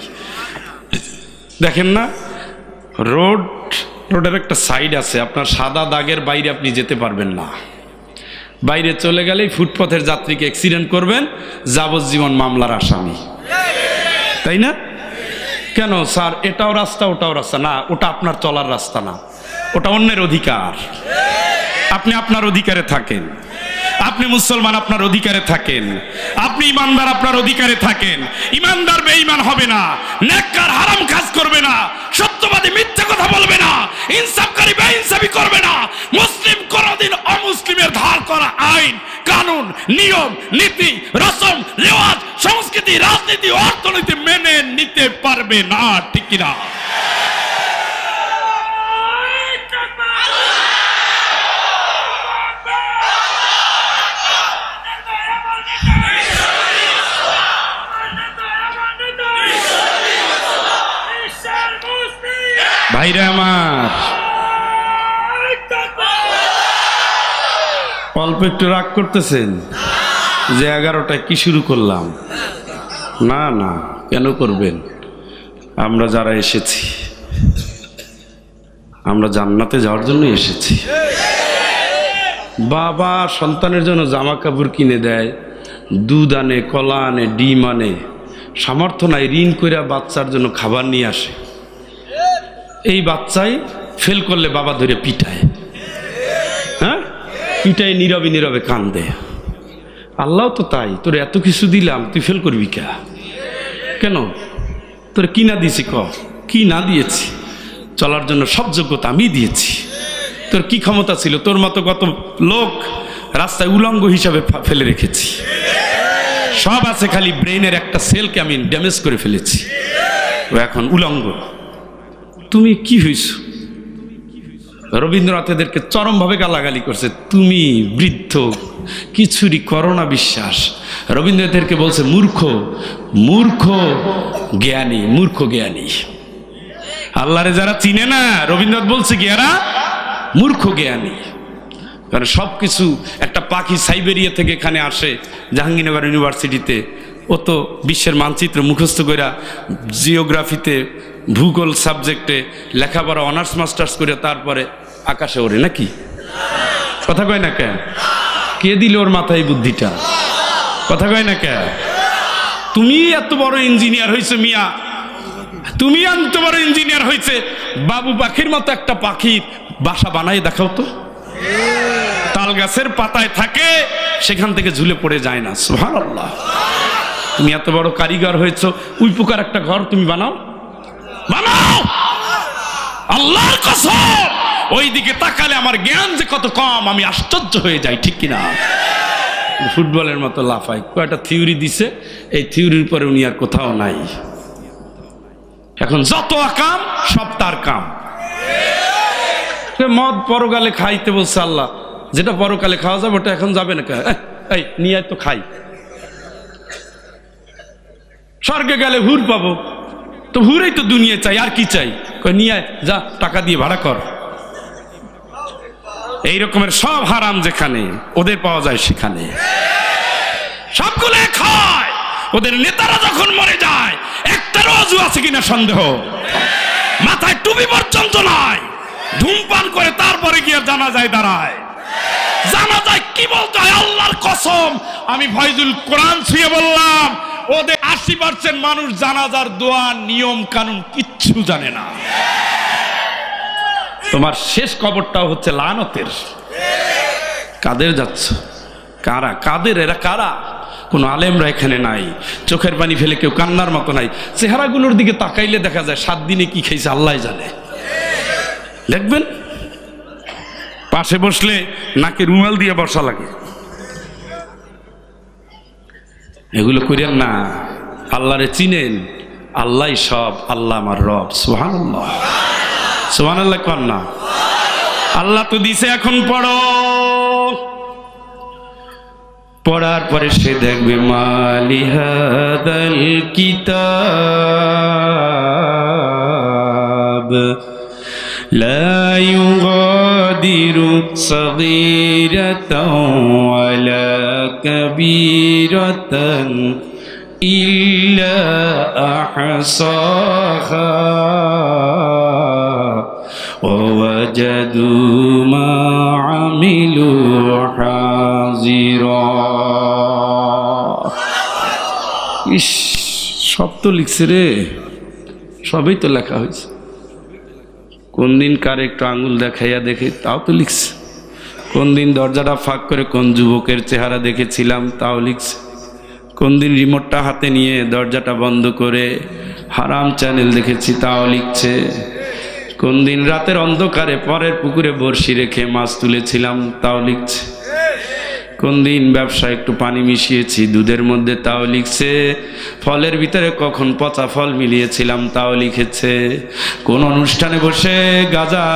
দেখেন না, রোডের একটা সাইড আছে, আপনার সাদা দাগের বাইরে আপনি যেতে পারবেন না। বাইরে চলে গেলেই ফুটপথের যাত্রীকে অ্যাক্সিডেন্ট করবেন, যাবজ্জীবন মামলার আসামি, তাই না? কেন স্যার, এটাও রাস্তা ওটাও রাস্তা না? ওটা আপনার চলার রাস্তা না, ওটা অন্যের অধিকার। আপনি আপনার অধিকারে থাকেন, আপনি মুসলমান আপনার অধিকারে থাকেন, আপনি ইমানদার আপনার অধিকারে থাকেন। ইমানদার বেঈমান হবে না, নেককার হারাম কাজ করবে না, সত্যবাদী মিথ্যা কথা বলবে না, ইনসাফকারী বেইনসাফি করবে না। মুসলিম কোনদিন অমুসলিমের ধার করা আইন, কানুন, নিয়ম, নীতি, রসম, রেওয়াজ, সংস্কৃতি, রাজনীতি, অর্থনীতি মেনে নিতে পারবে না, ঠিক কিনা? ভাইরা আমার, অল্প একটু রাগ করতেছেন যে 11টায় কি শুরু করলাম? না না, কেন করবেন? আমরা যারা এসেছি, আমরা জান্নাতে যাওয়ার জন্য এসেছি। বাবা সন্তানের জন্য জামা কাপড় কিনে দেয়, দুধ আনে, কলা আনে, ডিম আনে, সামর্থ্য নাই ঋণ করে বাচ্চার জন্য খাবার নিয়ে আসে। এই বাচ্চাই ফেল করলে বাবা ধরে পিটায়, হ্যাঁ, পিটায় নীরবে নীরবে কান্দে। আল্লাহ তো তাই, তোর এত কিছু দিলাম, তুই ফেল করবি কেন? তোর কি না দিয়েছি? কি না দিয়েছি? চলার জন্য সব যোগ্যতা আমি দিয়েছি। তোর কি ক্ষমতা ছিল? তোর মতো কত লোক রাস্তায় উলঙ্গ হিসাবে ফেলে রেখেছি, সব আছে, খালি ব্রেনের একটা সেলকে আমি ড্যামেজ করে ফেলেছি, ও এখন উলঙ্গ। তুমি কি হইছ? রবীন্দ্রনাথ এদেরকে চরমভাবে গালাগালি করছে, তুমি বৃদ্ধ, কিছুরই করো না বিশ্বাস। রবীন্দ্রনাথকে বলছে মূর্খ, মূর্খ জ্ঞানী, মূর্খ জ্ঞানী। আল্লাহরে যারা চিনে না, রবীন্দ্রনাথ বলছে কি এরা মূর্খ জ্ঞানী। কারণ সব কিছু, একটা পাখি সাইবেরিয়া থেকে এখানে আসে জাহাঙ্গীরনগর ইউনিভার্সিটিতে, ও তো বিশ্বের মানচিত্র মুখস্থ কইরা, জিওগ্রাফিতে, ভূগোল সাবজেক্টে লেখাপড়া অনার্স মাস্টার্স করে তারপরে আকাশে ওড়ে নাকি? কথা কয় না কে? কে দিল ওর মাথায় বুদ্ধিটা? কথা কয় না কে? তুমি এত বড় ইঞ্জিনিয়ার হয়েছে মিয়া, তুমি এত বড় ইঞ্জিনিয়ার হয়েছে, বাবু পাখির মতো একটা পাখির বাসা বানাই দেখাও তো। তাল গাছের পাতায় থাকে, সেখান থেকে ঝুলে পড়ে যায় না। সুবহানাল্লাহ। তুমি এত বড় কারিগর হয়েছো, ওই প্রকার একটা ঘর তুমি বানাও, বানাও। আল্লাহর কসম, ওই দিকে তাকালে আমার জ্ঞান যে কত কম আমি আশ্চর্য হয়ে যাই, ঠিক কিনা? ফুটবলের মতো লাফাই। কয়টা থিওরি দিছে, এই থিওরির পরে উনি আর কোথাও নাই। এখন যত কাম সব তার কাম। মদ পরকালে খাইতে বলছে আল্লাহ, যেটা পরকালে খাওয়া যাবে ওটা এখন যাবে না। এই নিয়ে তো খাই, স্বর্গে গেলে হুর পাবো, তো হুরেই তো দুনিয়া চাই, আর কি চাই? নিয়ে যা, টাকা দিয়ে ভাড়া কর। এই রকমের সব হারাম যেখানে ওদের পাওয়া যায় সেখানে সবগুলো খায়। ওদের নেতারা যখন মরে যায়, একটা রোজু আছে কিনা সন্দেহ, মাথায় টুপি পর্যন্ত নাই, ধূমপান করে তারপরে গিয়ে জানাজায় দাঁড়ায়। জানাজায় কি বলতে হয়? আল্লাহর কসম, আমি ফয়জুল কোরআন ছুঁয়ে বললাম, ওদের 80% মানুষ জানাজার দোয়া, নিয়ম কানুন কিচ্ছু জানে না। তোমার শেষ কবরটাও হচ্ছে লানতের। কাদের যাচ্ছ? কারা? কাদের এরা? কারা? কোন আলেমরা এখানে নাই, চোখের পানি ফেলে কেউ কান্নার মতো নাই। চেহারাগুলোর দিকে তাকাইলে দেখা যায় 7 দিনে কি খেয়েছে আল্লাহ জানে। দেখবেন পাশে বসলে নাকে রুমাল দিয়ে বসা লাগে। এগুলো করেন না। আল্লাহরে চিনেন, আল্লাহ সব, আল্লাহ আমার রব। সুবহানাল্লাহ, সুবহানাল্লাহ কর না। আল্লাহ তো দিছে, এখন পড়ো। পড়ার পরে সে দেখবে মালি হাদাল কিতাব লা ইউগাদিরু সগীরাতাও ওয়ালা কাবীরাতান ইল্লা আহসাহা ওয়াজাদু মা আমিলু হাজিরা। ইস, সব তো লিখছে রে, সবই তো লেখা হয়েছে। কোন দিন কার একটু আঙ্গুল দেখাইয়া দেখে, তাও তো লিখছে। কোন দিন দরজাটা ফাঁক করে কোন যুবকের চেহারা দেখেছিলাম, তাও লিখছে। কোন দিন রিমোটটা হাতে নিয়ে দরজাটা বন্ধ করে হারাম চ্যানেল দেখেছি, তাও লিখছে। কোন দিন রাতের অন্ধকারে পরের পুকুরে বড়শি রেখে মাছ তুলেছিলাম, তাও লিখছে। কোন দিন ব্যবসায় একটু পানি মিশিয়েছি দুধের মধ্যে, তাও লিখছে। ফলের ভিতরে কখন পচা ফল মিলিয়েছিলাম, তাও লিখেছে। কোন অনুষ্ঠানে বসে গাঁজা,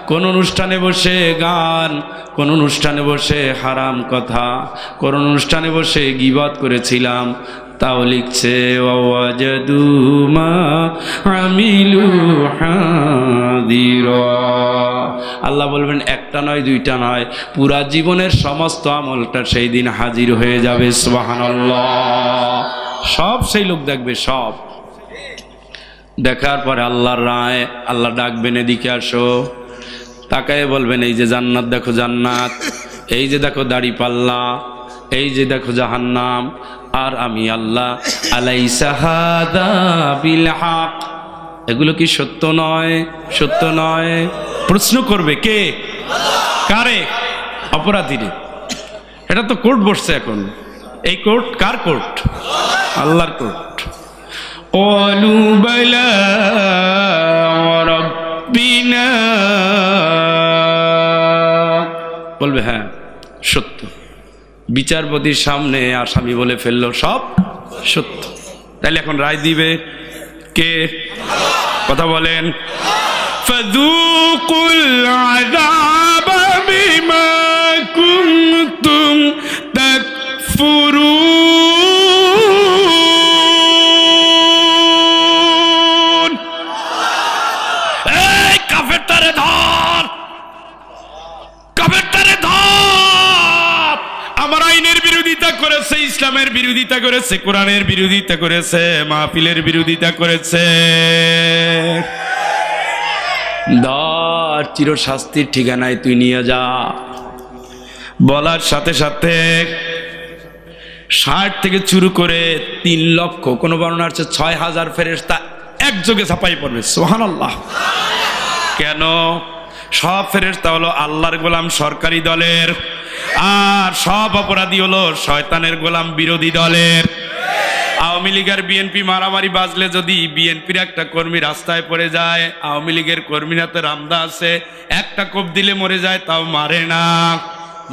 কোন অনুষ্ঠানে বসে গান, কোন অনুষ্ঠানে বসে হারাম কথা, কোন অনুষ্ঠানে বসে গীবত করেছিলাম, তাও লিখছে। ওয়াজাদু মা আমিলু হাদিরা। আল্লাহ বলবেন একটা নয়, দুইটা নয়, পুরা জীবনের সমস্ত আমলটা সেই দিন হাজির হয়ে যাবে। সুবহানাল্লাহ। সব সেই লোক দেখবে, সব দেখার পরে আল্লাহর রায়, আল্লাহ ডাকবেন এদিকে আসো। তাকায় বলবেন এই যে জান্নাত দেখো, জান্নাত, এই যে দেখো দাড়ি পাল্লা, এই যে দেখো জাহান্নাম। আর আমি আল্লাহ আলাইসা হাদা বিল হক, এগুলো কি সত্য নয়? সত্য নয়। প্রশ্ন করবে কে? কারে? অপরাধীরে। এটা তো কোর্ট বসছে এখন। এই কোর্ট কার কোর্ট? আল্লাহর কোর্ট। ক্বালু বালা রাব্বিনা, বলবে হ্যাঁ সত্য। বিচারপতির সামনে আসামি বলে ফেললো সব সত্য। তাহলে এখন রায় দিবে কে? কথা বলেন। ফাযূকুল আযাবা বিমা কুনতুম তাকফুরুন। এই কাফেরটারে ধর, কাফেরটারে ধর। আমার আইনের বিরোধিতা করেছে, ইসলামের বিরোধিতা করেছে, কোরআনের বিরোধিতা করেছে, মাহফিলের বিরোধিতা করেছে। ধর, চিরশাস্তির ঠিকানায় তুই নিয়ে যা। বলার সাথে সাথে 60 থেকে শুরু করে 3 লক্ষ, কোন বর্ণনা আছে 6000 ফেরেশতা একযোগে ঝাঁপাই পড়বে। সুবহানাল্লাহ। কেন? সব ফেরেশতা হলো আল্লাহর গোলাম সরকারি দলের, আর সব অপরাধী হলো শয়তানের গোলাম বিরোধী দলের। আওয়ামী লীগের বিএনপি মারামারি বাজলে যদি বিএনপির একটা কর্মী রাস্তায় পড়ে যায়, আওয়ামী লীগের কর্মীরা তো রামদা আছে, একটা কোপ দিলে মরে যায়, তাও মারে না,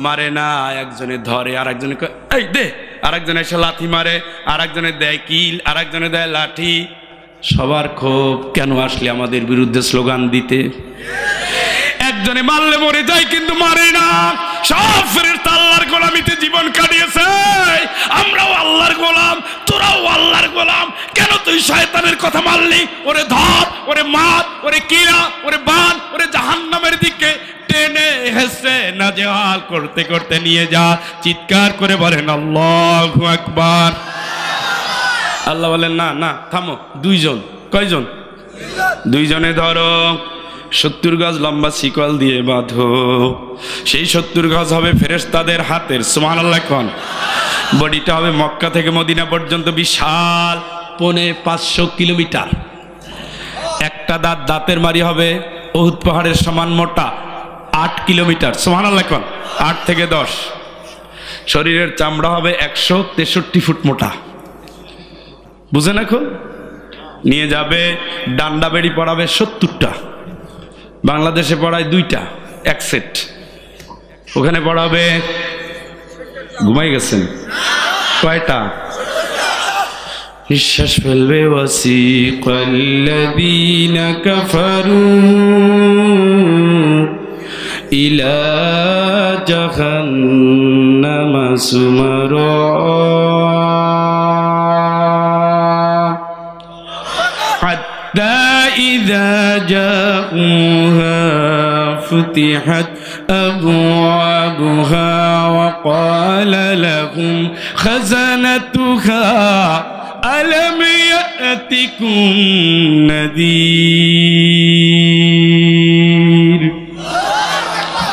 মারে না। একজনে ধরে, আর একজনে এই দে, আর একজনে এসে লাথি মারে, আর একজনে দেয় কিল, আর একজনে দেয় লাঠি। সবার ক্ষোভ কেন আসলে আমাদের বিরুদ্ধে স্লোগান দিতে। একজনে মারলে মরে যায় কিন্তু মারে না। সব ফেরেশতা আল্লাহর গোলামিতে জীবন কাটিয়েছে। আমরাও আল্লাহর গোলাম, তোরাও আল্লাহর গোলাম। কেন তুই শয়তানের কথা মারলি? ওরে ধর, ওরে মার, ওরে কিরা, ওরে বান, ওরে জাহান্নামের দিকে টেনে হেসে নাজেহাল করতে করতে নিয়ে যা। চিৎকার করে বলেন আল্লাহু আকবার। আল্লাহ বলেন না না থামো, 2 জন। কয়জন? 2 জনে ধরো, 70 গজ লম্বা শিকল দিয়ে বাঁধো। সেই 70 গজ হবে ফেরেশতাদের হাতের। সুবহানাল্লাহ কোন। বডিটা হবে মক্কা থেকে মদিনা পর্যন্ত বিশাল, 550 কিলোমিটার। একটা দাঁতের মারি হবে উহুদ পাহাড়ের সমান মোটা, 8 কিলোমিটার, সুবহানাল্লাহ, 8 থেকে 10। শরীরের চামড়া হবে 163 ফুট মোটা, বুঝেন? এখন নিয়ে যাবে, ডান্ডা বেড়ি পড়াবে 70টা, বাংলাদেশে পড়ায় 2টা, 1 সেট। ওখানে পড়াবে, ঘুমাই গেছেন, কয়টা? নিঃশ্বাস ফেলবে। ওয়াসিকাল্লাযীনা কাফারু ইলা জাহান্নামা সুমারা হাত্তা ইযা জাউহা ফুতিহাত আবওয়াবুহা ওয়া ক্বালা লাহুম খাযানাতুহা আলম ইয়াতিকুম নাযীর।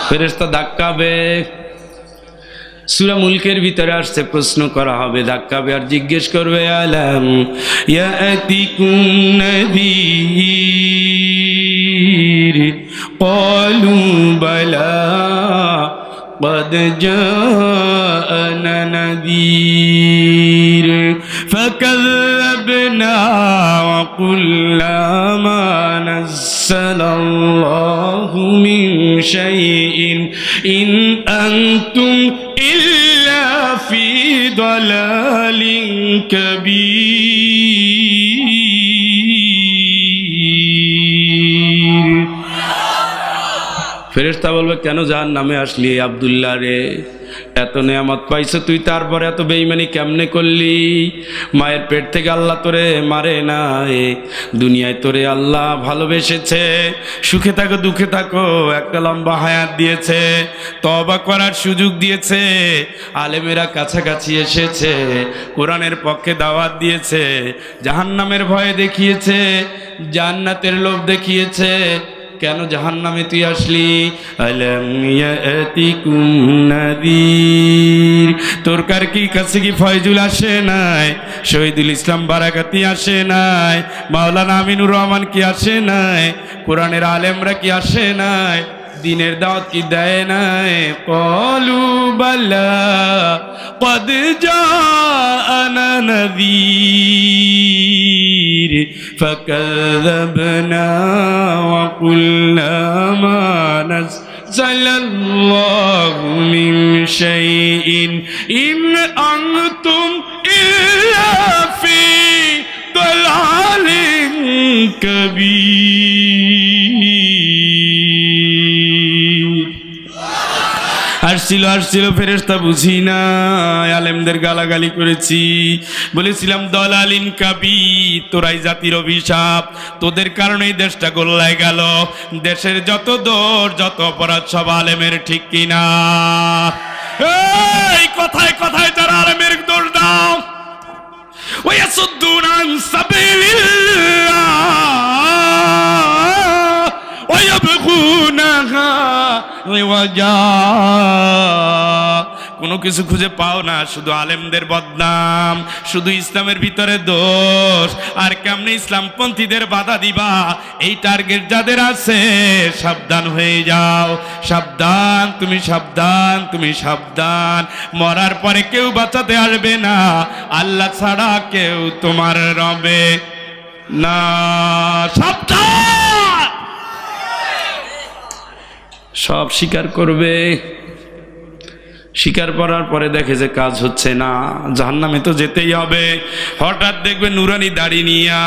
ফেরেশতা ধাক্কাবে। সূরা মুলকের ভিতরে আসছে, প্রশ্ন করা হবে, ধাক্কাবে আর জিজ্ঞেস করবে, আলম ইয়াতিকুম নাযীর ক্বালু বালা قد جاءنا نذير فكذبنا وقلنا ما نزل الله من شيء إن أنتم إلا في ضلال كبير। ফেরেশতা বলবে, কেন জাহান্নামে আসলি আব্দুল্লাহ রে? এত নেয়ামত পাইছো তুই, তারপরে এত বেঈমানি কেমনে করলি? মায়ের পেট থেকে আল্লাহ তোরে মারে নাই, দুনিয়ায় তোরে আল্লাহ ভালোবেসেছে, সুখে থাকো দুঃখে থাকো একটা লম্বা হায়াত দিয়েছে, তওবা করার সুযোগ দিয়েছে, আলেমেরা কাছাকাছি এসেছে, কোরআনের পক্ষে দাওয়াত দিয়েছে, জাহান্নামের ভয় দেখিয়েছে, জান্নাতের লোভ দেখিয়েছে। কেন জাহান্নামে তুই আসলি? আলম ইয়াতিকুম নাযীর। তোর কার কি কাছে কি ফয়জুল আসে নাই? শহীদুল ইসলাম বারাকাতি আসে নাই? মাওলানা আমিনুর রহমান কি আসে নাই? কোরআনের আলেমরা কি আসে নাই? দিনের দাওয়াত কি দেয় নাই? ক্বালু বালা ক্বাদ জাআনা নাযীর ফাকাযাবনা ওয়া কুলনা মা নাযালাল্লাহু মিন শাইইন ইন আনতুম ইল্লা ফি দালালিন কাবীর। আসছিল ফেরেশতা, বুঝি না, আলেমদের গালাগালি করেছি, বলেছিলাম দলালিন কাবীর, তোরাই জাতির অভিশাপ, তোদের কারণেই দেশটা গোল্লায় গেল, দেশের যত দোষ যত অপরাধ সব আলেমের, ঠিক কিনা? এই কথায় কথায় যারা আলেমের দোষ দাও, ওয়ায়াসুদ্দুনা আন সাবিলিল্লাহ ওয়ায়াবগুনাহা ইওয়াজা, কোনো কিছু খুঁজে পাও না, শুধু আলেমদের বদনাম, শুধু ইসলামের ভিতরে দোষ। আর কেমনে ইসলামপন্থীদের বাধা দিবা, এই টার্গেট যাদের আছে, সাবধান হয়ে যাও, সাবধান, তুমি সাবধান, তুমি সাবধান। মরার পরে কেউ বাঁচাতে আসবে না, আল্লাহ ছাড়া কেউ তোমার রবে না, সাবধান। সব স্বীকার করবে, স্বীকার করার পরে দেখে যে কাজ হচ্ছে না, জাহান্নামে তো যেতেই হবে। হঠাৎ দেখবে নুরানি দাড়ি নিয়া,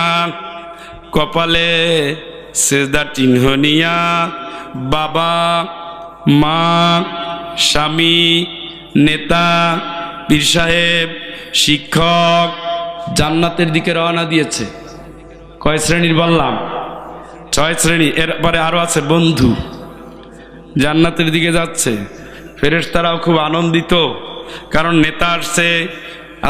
কপালে সেজদার চিহ্ন নিয়া, বাবা মা স্বামী নেতা পীর সাহেব শিক্ষক জান্নাতের দিকে রওনা দিয়েছে। কয় শ্রেণীর বললাম? 6 শ্রেণী। এরপরে আরো আছে বন্ধু, জান্নাতের দিকে যাচ্ছে। ফেরেশতারাও খুব আনন্দিত, কারণ নেতা আসছে,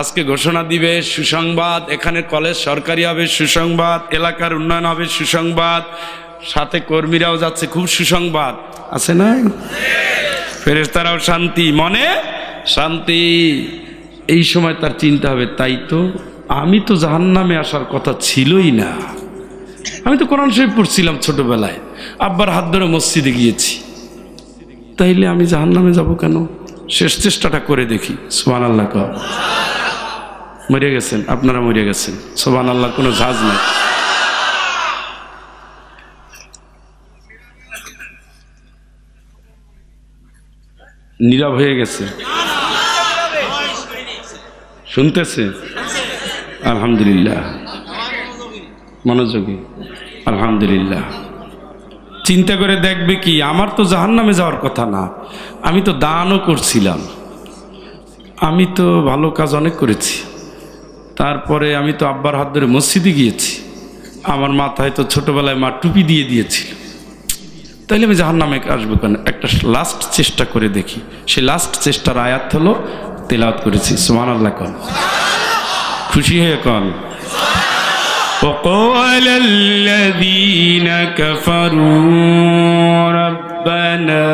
আজকে ঘোষণা দিবে সুসংবাদ, এখানে কলেজ সরকারি হবে সুসংবাদ, এলাকার উন্নয়ন হবে সুসংবাদ, সাথে কর্মীরাও যাচ্ছে, খুব সুসংবাদ আছে না? ফেরেশতারাও শান্তি, মনে শান্তি। এই সময় তার চিন্তা হবে, তাই তো আমি তো জাহান্নামে আসার কথা ছিলই না, আমি তো কোরআন শরীফ পড়ছিলাম ছোটবেলায়, আব্বার হাত ধরে মসজিদে গিয়েছি, তাইলে আমি জাহান্নামে যাব কেন? শেষ চেষ্টাটা করে দেখি। সুবহানাল্লাহ। মরে গেছেন আপনারা, মরে গেছেন। সুবহানাল্লাহ, কোনো ঝাঁজ নাই। নীরব হয়ে গেছে, শুনতেছে? আলহামদুলিল্লাহ, মনোযোগী, আলহামদুলিল্লাহ। চিন্তা করে দেখবে কি, আমার তো জাহান্নামে যাওয়ার কথা না, আমি তো দানও করছিলাম, আমি তো ভালো কাজ অনেক করেছি, তারপরে আমি তো আব্বার হাত ধরে মসজিদে গিয়েছি, আমার মাথায় তো ছোটবেলায় মা টুপি দিয়ে দিয়েছিল, তাইলে আমি জাহান্নামে আসবো কেন? একটা লাস্ট চেষ্টা করে দেখি। সেই লাস্ট চেষ্টার আয়াত হলো তেলাওয়াত করেছি। সুবহানাল্লাহ কোন, খুশি হয়ে কোন। وقال الذين كفروا ربنا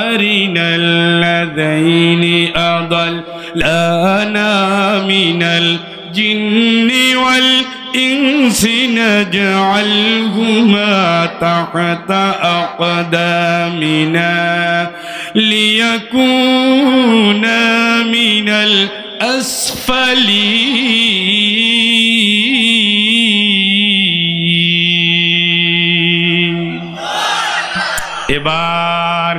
أرنا الذين أضلانا من الجن والإنس نجعلهما تحت أقدامنا ليكونا من الأسفلين। এবার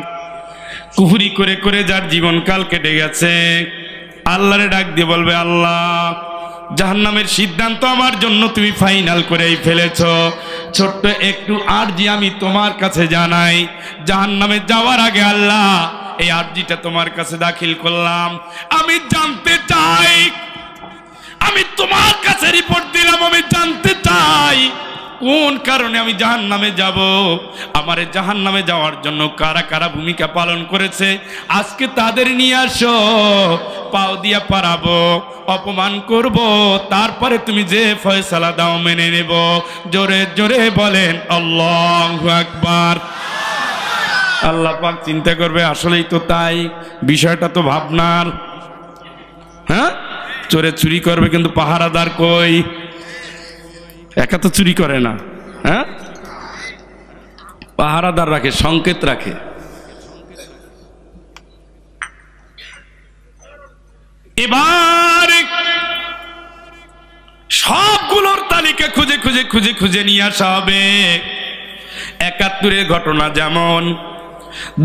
কুফরি করে করে যার জীবনকাল কেটে গেছে, আল্লাহরে ডাক দিয়ে বলবে, আল্লাহ জাহান্নামের সিদ্ধান্ত আমার জন্য তুমি ফাইনাল করেই ফেলেছো, ছোট্ট একটু আরজি আমি তোমার কাছে জানাই। জাহান্নামে যাওয়ার আগে আল্লাহ এই আরজিটা তোমার কাছে দাখিল করলাম, আমি জানতে চাই, আমি তোমার কাছে রিপোর্ট দিলাম, আমি জানতে চাই কোন কারণে আমি জাহান্নামে যাব, আমারে জাহান্নামে যাওয়ার জন্য কারা কারা ভূমিকা পালন করেছে, আজকে তাদের নিয়ে আসো, পাও দিয়া পারাবো, অপমান করব, তারপরে তুমি যে ফয়সালা দাও মেনে নেব। জোরে জোরে বলেন আল্লাহু আকবার। আল্লাহ পাক চিন্তা করবে, আসলেই তো তাই, বিষয়টা তো ভাবনার। হ্যাঁ, চোরে চুরি করবে কিন্তু পাহারাদার কই? একা তো চুরি করে না, হ্যাঁ, পাহারাদার রাখে, সংকেত রাখে। এবার সবগুলোর তালিকা খুঁজে খুঁজে খুঁজে খুঁজে নিয়ে আসা হবে। ৭১-এর ঘটনা যেমন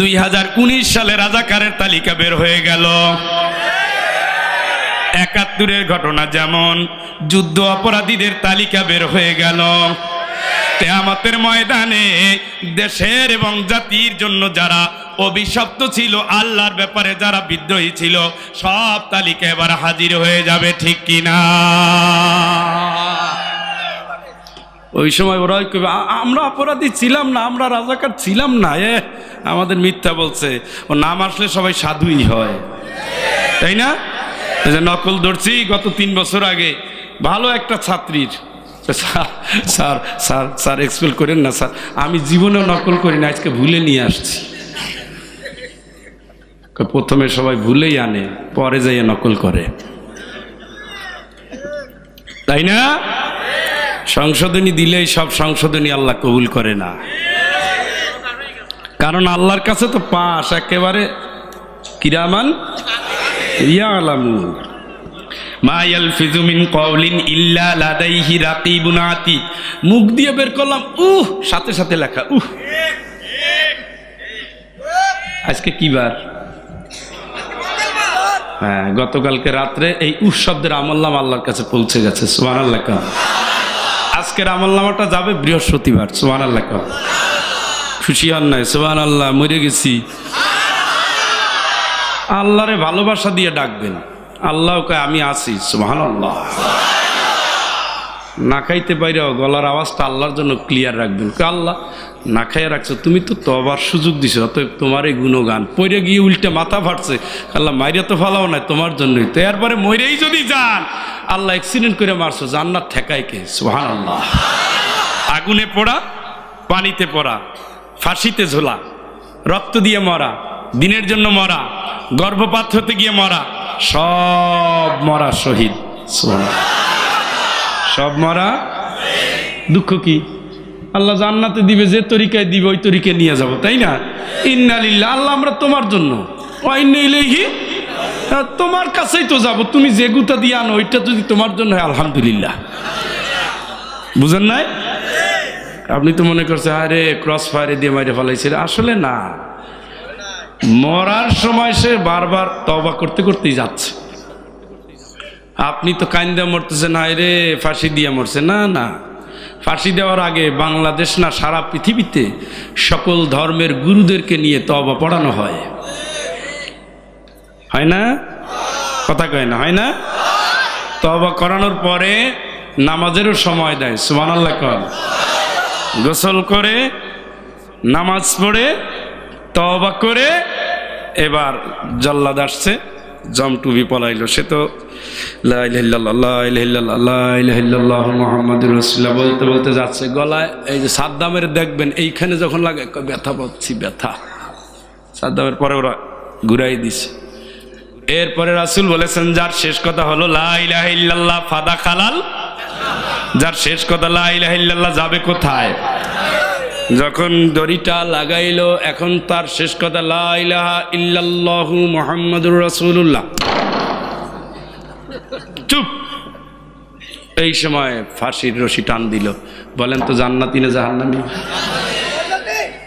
২০১৯ সালে রাজাকারের তালিকা বের হয়ে গেল, ৭১-এর ঘটনা যেমন যুদ্ধ অপরাধীদের তালিকা বের হয়ে গেল। কিয়ামতের ময়দানে দেশের এবং জাতির জন্য যারা অভিশপ্ত ছিল, আল্লাহর ব্যাপারে যারা বিদ্রোহী ছিল, সব তালিকা এবার হাজির হয়ে যাবে, ঠিক কিনা? ওই সময় ওরা আমরা অপরাধী ছিলাম না, আমরা রাজাকার ছিলাম না, আমাদের মিথ্যা বলছে। ও নাম আসলে সবাই সাধুই হয়, তাই না? নকল ধরছি গত ৩ বছর আগে, ভালো একটা ছাত্রীর, স্যার স্যার স্যার এক্সপেল করেন না স্যার, আমি জীবনেও নকল করি না, আজকে ভুলে নিয়ে আসছি। প্রথমে সবাই ভুলেই আনে, পরে যাইয়া নকল করে, তাই না? সংশোধনী দিলেই সব সংশোধনী আল্লাহ কবুল করে না, কারণ আল্লাহর কাছে তো পাস একেবারে কিরামান ইয়ালামুন। মা ইয়ালফিযু মিন কওলিন ইল্লা লাদাইহি রাকিবুন আতীদ। মুখ দিয়ে বের করলাম, সাথে সাথে লেখা। আজকে কি বার? হ্যাঁ, গতকালকে রাত্রে এই শব্দের আমলনামা আল্লাহর কাছে পৌঁছে গেছে। সুবহানাল্লাহ। আজকের আমলনামাটা যাবে বৃহস্পতিবার। সুবহানাল্লাহ। খুশি হন নাই? সুবহানাল্লাহ। মরে গেছি। আল্লাহরে ভালোবাসা দিয়ে ডাকবেন, আল্লাহ কয় আমি আছি। সুবহানাল্লাহ। না খাইতে পাইরাও গলার আওয়াজটা আল্লাহর জন্য ক্লিয়ার রাখবেন। আল্লাহ না খাইয়া রাখছো, তুমি তো তবার সুযোগ দিছো, অতএব তোমার এই গুণগান। পইরে গিয়ে উল্টে মাথা ফাটছে, আল্লাহ মাইরা তো ফালাও নাই তোমার জন্যই তো, এরপরে মইরেই যদি যান, আল্লাহ অ্যাক্সিডেন্ট করে মারছো, জান্নাত ঠেকায় কে? সুবহানাল্লাহ। আগুনে পোড়া, পানিতে পড়া, ফাঁসিতে ঝোলা, রক্ত দিয়ে মরা, দিনের জন্য মরা, গর্ভপাত হতে গিয়ে মরা, সব মরা শহীদ। সব মরা দুঃখ কি? আল্লাহ জান্নাতে দিবে, যে তরিকায় দিবে ওই তরিকায় নিয়ে যাব, তাই না? ইন্না লিল্লাহ, আল্লাহ আমরা তোমার জন্য, ওয়া ইন্না ইলাইহি, তোমার কাছেই তো যাব। তুমি যে গুতা দিয়ে আনো ওইটা যদি তোমার জন্য হয় আলহামদুলিল্লাহ। বুঝেন নাই? আপনি তো মনে করছেন আরে ক্রস ফায়ারে দিয়ে মাইরে ফেলাইছে, আসলে না, মরার সময় সে বারবার তওবা করতে করতেই যাচ্ছে। আপনি তো কাইন্দা মরতেছেন আরে ফাঁসি দিয়ে মরছে, না না, ফাঁসি দেওয়ার আগে বাংলাদেশ না সারা পৃথিবীতে সকল ধর্মের গুরুদেরকে নিয়ে তওবা পড়ানো হয়, হয় না? কথা কয় না, হয় না? তওবা করানোর পরে নামাজেরও সময় দেয়, সুবহানাল্লাহ কর। গোসল করে নামাজ পড়ে তওবা করে এবার জল্লাদ আসছে, জমটুবি পলাইলো, সে তো লা ইলাহা ইল্লাল্লাহ লা ইলাহা ইল্লাল্লাহ লা ইলাহা ইল্লাল্লাহ মুহাম্মাদুর রাসূলুল্লাহ বলতে বলতে যাচ্ছে। গলায় এই যে সাদ্দামের দেখবেন এইখানে যখন লাগে ব্যথা পাচ্ছি, ব্যথা। সাদ্দামের পরে ওরা ঘুরাই দিছে। এরপরে রাসূল বলেছেন যার শেষ কথা হলো লা ইলাহা ইল্লাল্লাহ ফাদা খালাল, যার শেষ কথা লা ইলাহা ইল্লাল্লাহ যাবে কোথায়? যখন দড়িটা লাগাইলো এখন তার শেষ কথা লা ইলাহা ইল্লাল্লাহু মুহাম্মাদুর রাসূলুল্লাহ, চুপ। এই সময় ফাঁসির রশি টান দিল। বলেন তো জান্নাতি না জাহান্নামী?